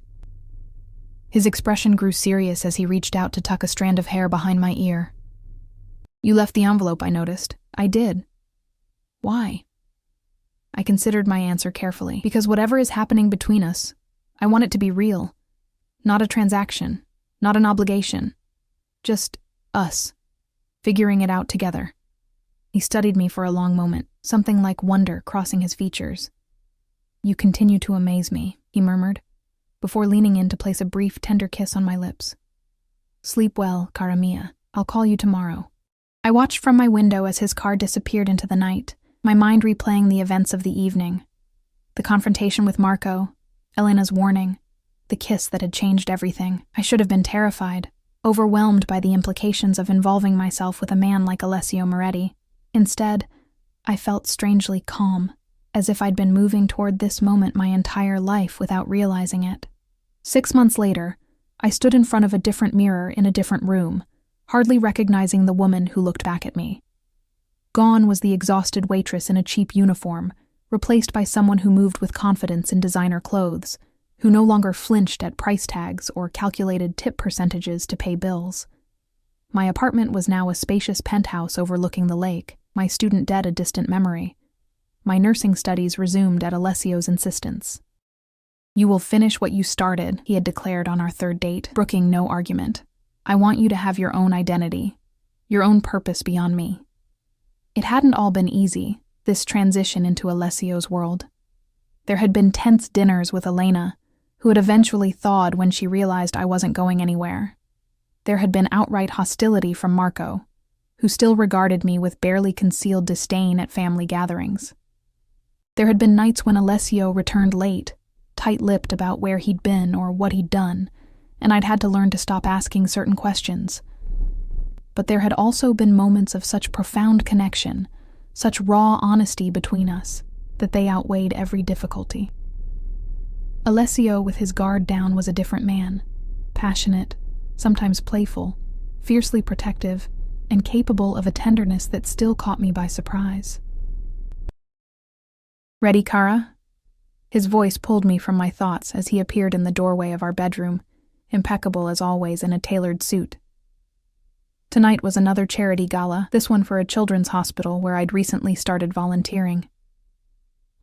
His expression grew serious as he reached out to tuck a strand of hair behind my ear. You left the envelope, I noticed. I did. Why? I considered my answer carefully. Because whatever is happening between us, I want it to be real. Not a transaction. Not an obligation. Just us. Figuring it out together. He studied me for a long moment, something like wonder crossing his features. You continue to amaze me, he murmured, before leaning in to place a brief, tender kiss on my lips. Sleep well, cara mia. I'll call you tomorrow. I watched from my window as his car disappeared into the night, my mind replaying the events of the evening. The confrontation with Marco, Elena's warning, the kiss that had changed everything. I should have been terrified, overwhelmed by the implications of involving myself with a man like Alessio Moretti. Instead, I felt strangely calm, as if I'd been moving toward this moment my entire life without realizing it. 6 months later, I stood in front of a different mirror in a different room, hardly recognizing the woman who looked back at me. Gone was the exhausted waitress in a cheap uniform, replaced by someone who moved with confidence in designer clothes, who no longer flinched at price tags or calculated tip percentages to pay bills. My apartment was now a spacious penthouse overlooking the lake, my student debt a distant memory. My nursing studies resumed at Alessio's insistence. "You will finish what you started," he had declared on our third date, brooking no argument. "I want you to have your own identity, your own purpose beyond me." It hadn't all been easy, this transition into Alessio's world. There had been tense dinners with Elena, who had eventually thawed when she realized I wasn't going anywhere. There had been outright hostility from Marco, who still regarded me with barely concealed disdain at family gatherings. There had been nights when Alessio returned late, tight-lipped about where he'd been or what he'd done, and I'd had to learn to stop asking certain questions. But there had also been moments of such profound connection, such raw honesty between us, that they outweighed every difficulty. Alessio, with his guard down, was a different man, passionate, sometimes playful, fiercely protective, and capable of a tenderness that still caught me by surprise. "Ready, Kara?" His voice pulled me from my thoughts as he appeared in the doorway of our bedroom, impeccable as always in a tailored suit. Tonight was another charity gala, this one for a children's hospital where I'd recently started volunteering.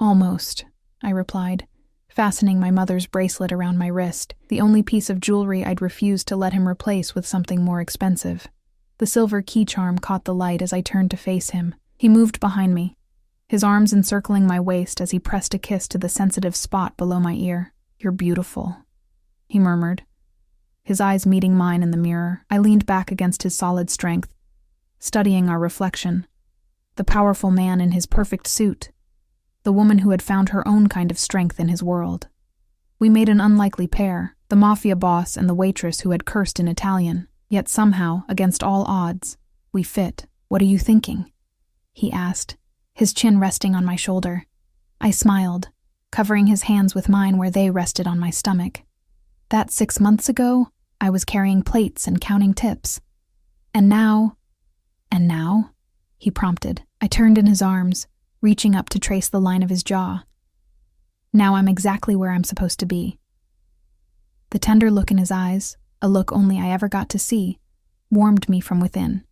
"Almost," I replied, fastening my mother's bracelet around my wrist, the only piece of jewelry I'd refused to let him replace with something more expensive. The silver key charm caught the light as I turned to face him. He moved behind me, his arms encircling my waist as he pressed a kiss to the sensitive spot below my ear. "You're beautiful," he murmured. His eyes meeting mine in the mirror, I leaned back against his solid strength, studying our reflection. The powerful man in his perfect suit, the woman who had found her own kind of strength in his world. We made an unlikely pair, the MAFIA boss and the waitress who had cursed in Italian. Yet somehow, against all odds, we fit. "What are you thinking?" he asked, his chin resting on my shoulder. I smiled, covering his hands with mine where they rested on my stomach. That 6 months ago, I was carrying plates and counting tips. And now, he prompted. I turned in his arms, reaching up to trace the line of his jaw. Now I'm exactly where I'm supposed to be. The tender look in his eyes, a look only I ever got to see, warmed me from within.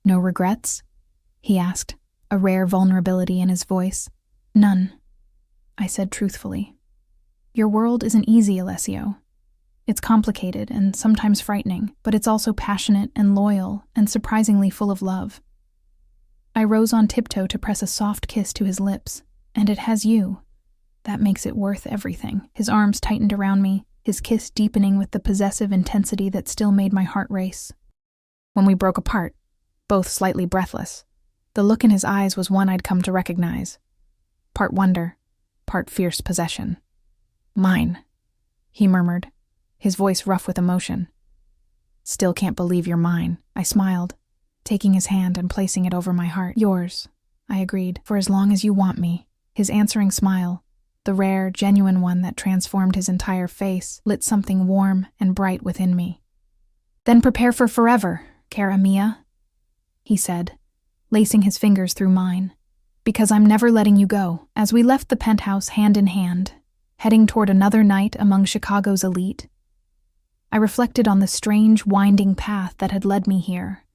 "No regrets?" he asked, a rare vulnerability in his voice. "None," I said truthfully. "Your world isn't easy, Alessio. It's complicated and sometimes frightening, but it's also passionate and loyal and surprisingly full of love." I rose on tiptoe to press a soft kiss to his lips, and it has you. That makes it worth everything. His arms tightened around me, his kiss deepening with the possessive intensity that still made my heart race. When we broke apart, both slightly breathless, the look in his eyes was one I'd come to recognize. Part wonder, part fierce possession. "Mine," he murmured, his voice rough with emotion. "Still can't believe you're mine," I smiled, taking his hand and placing it over my heart. "Yours," I agreed, "for as long as you want me." His answering smile, the rare, genuine one that transformed his entire face, lit something warm and bright within me. "Then prepare for forever, cara mia," he said, lacing his fingers through mine, "because I'm never letting you go." As we left the penthouse hand in hand, heading toward another night among Chicago's elite, I reflected on the strange, winding path that had led me here,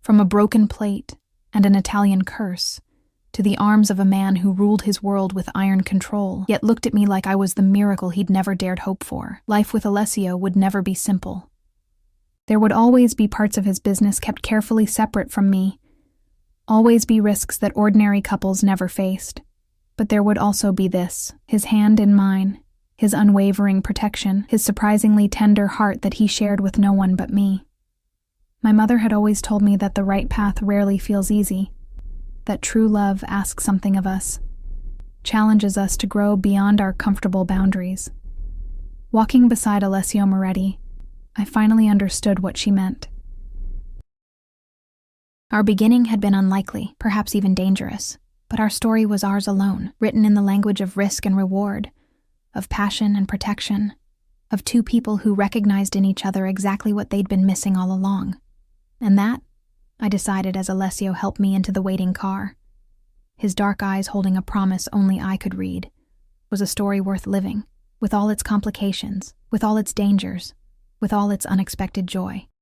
from a broken plate and an Italian curse, to the arms of a man who ruled his world with iron control, yet looked at me like I was the miracle he'd never dared hope for. Life with Alessio would never be simple. There would always be parts of his business kept carefully separate from me, always be risks that ordinary couples never faced. But there would also be this, his hand in mine, his unwavering protection, his surprisingly tender heart that he shared with no one but me. My mother had always told me that the right path rarely feels easy, that true love asks something of us, challenges us to grow beyond our comfortable boundaries. Walking beside Alessio Moretti, I finally understood what she meant. Our beginning had been unlikely, perhaps even dangerous, but our story was ours alone, written in the language of risk and reward, of passion and protection, of two people who recognized in each other exactly what they'd been missing all along. And that, I decided as Alessio helped me into the waiting car, his dark eyes holding a promise only I could read, was a story worth living, with all its complications, with all its dangers, with all its unexpected joy.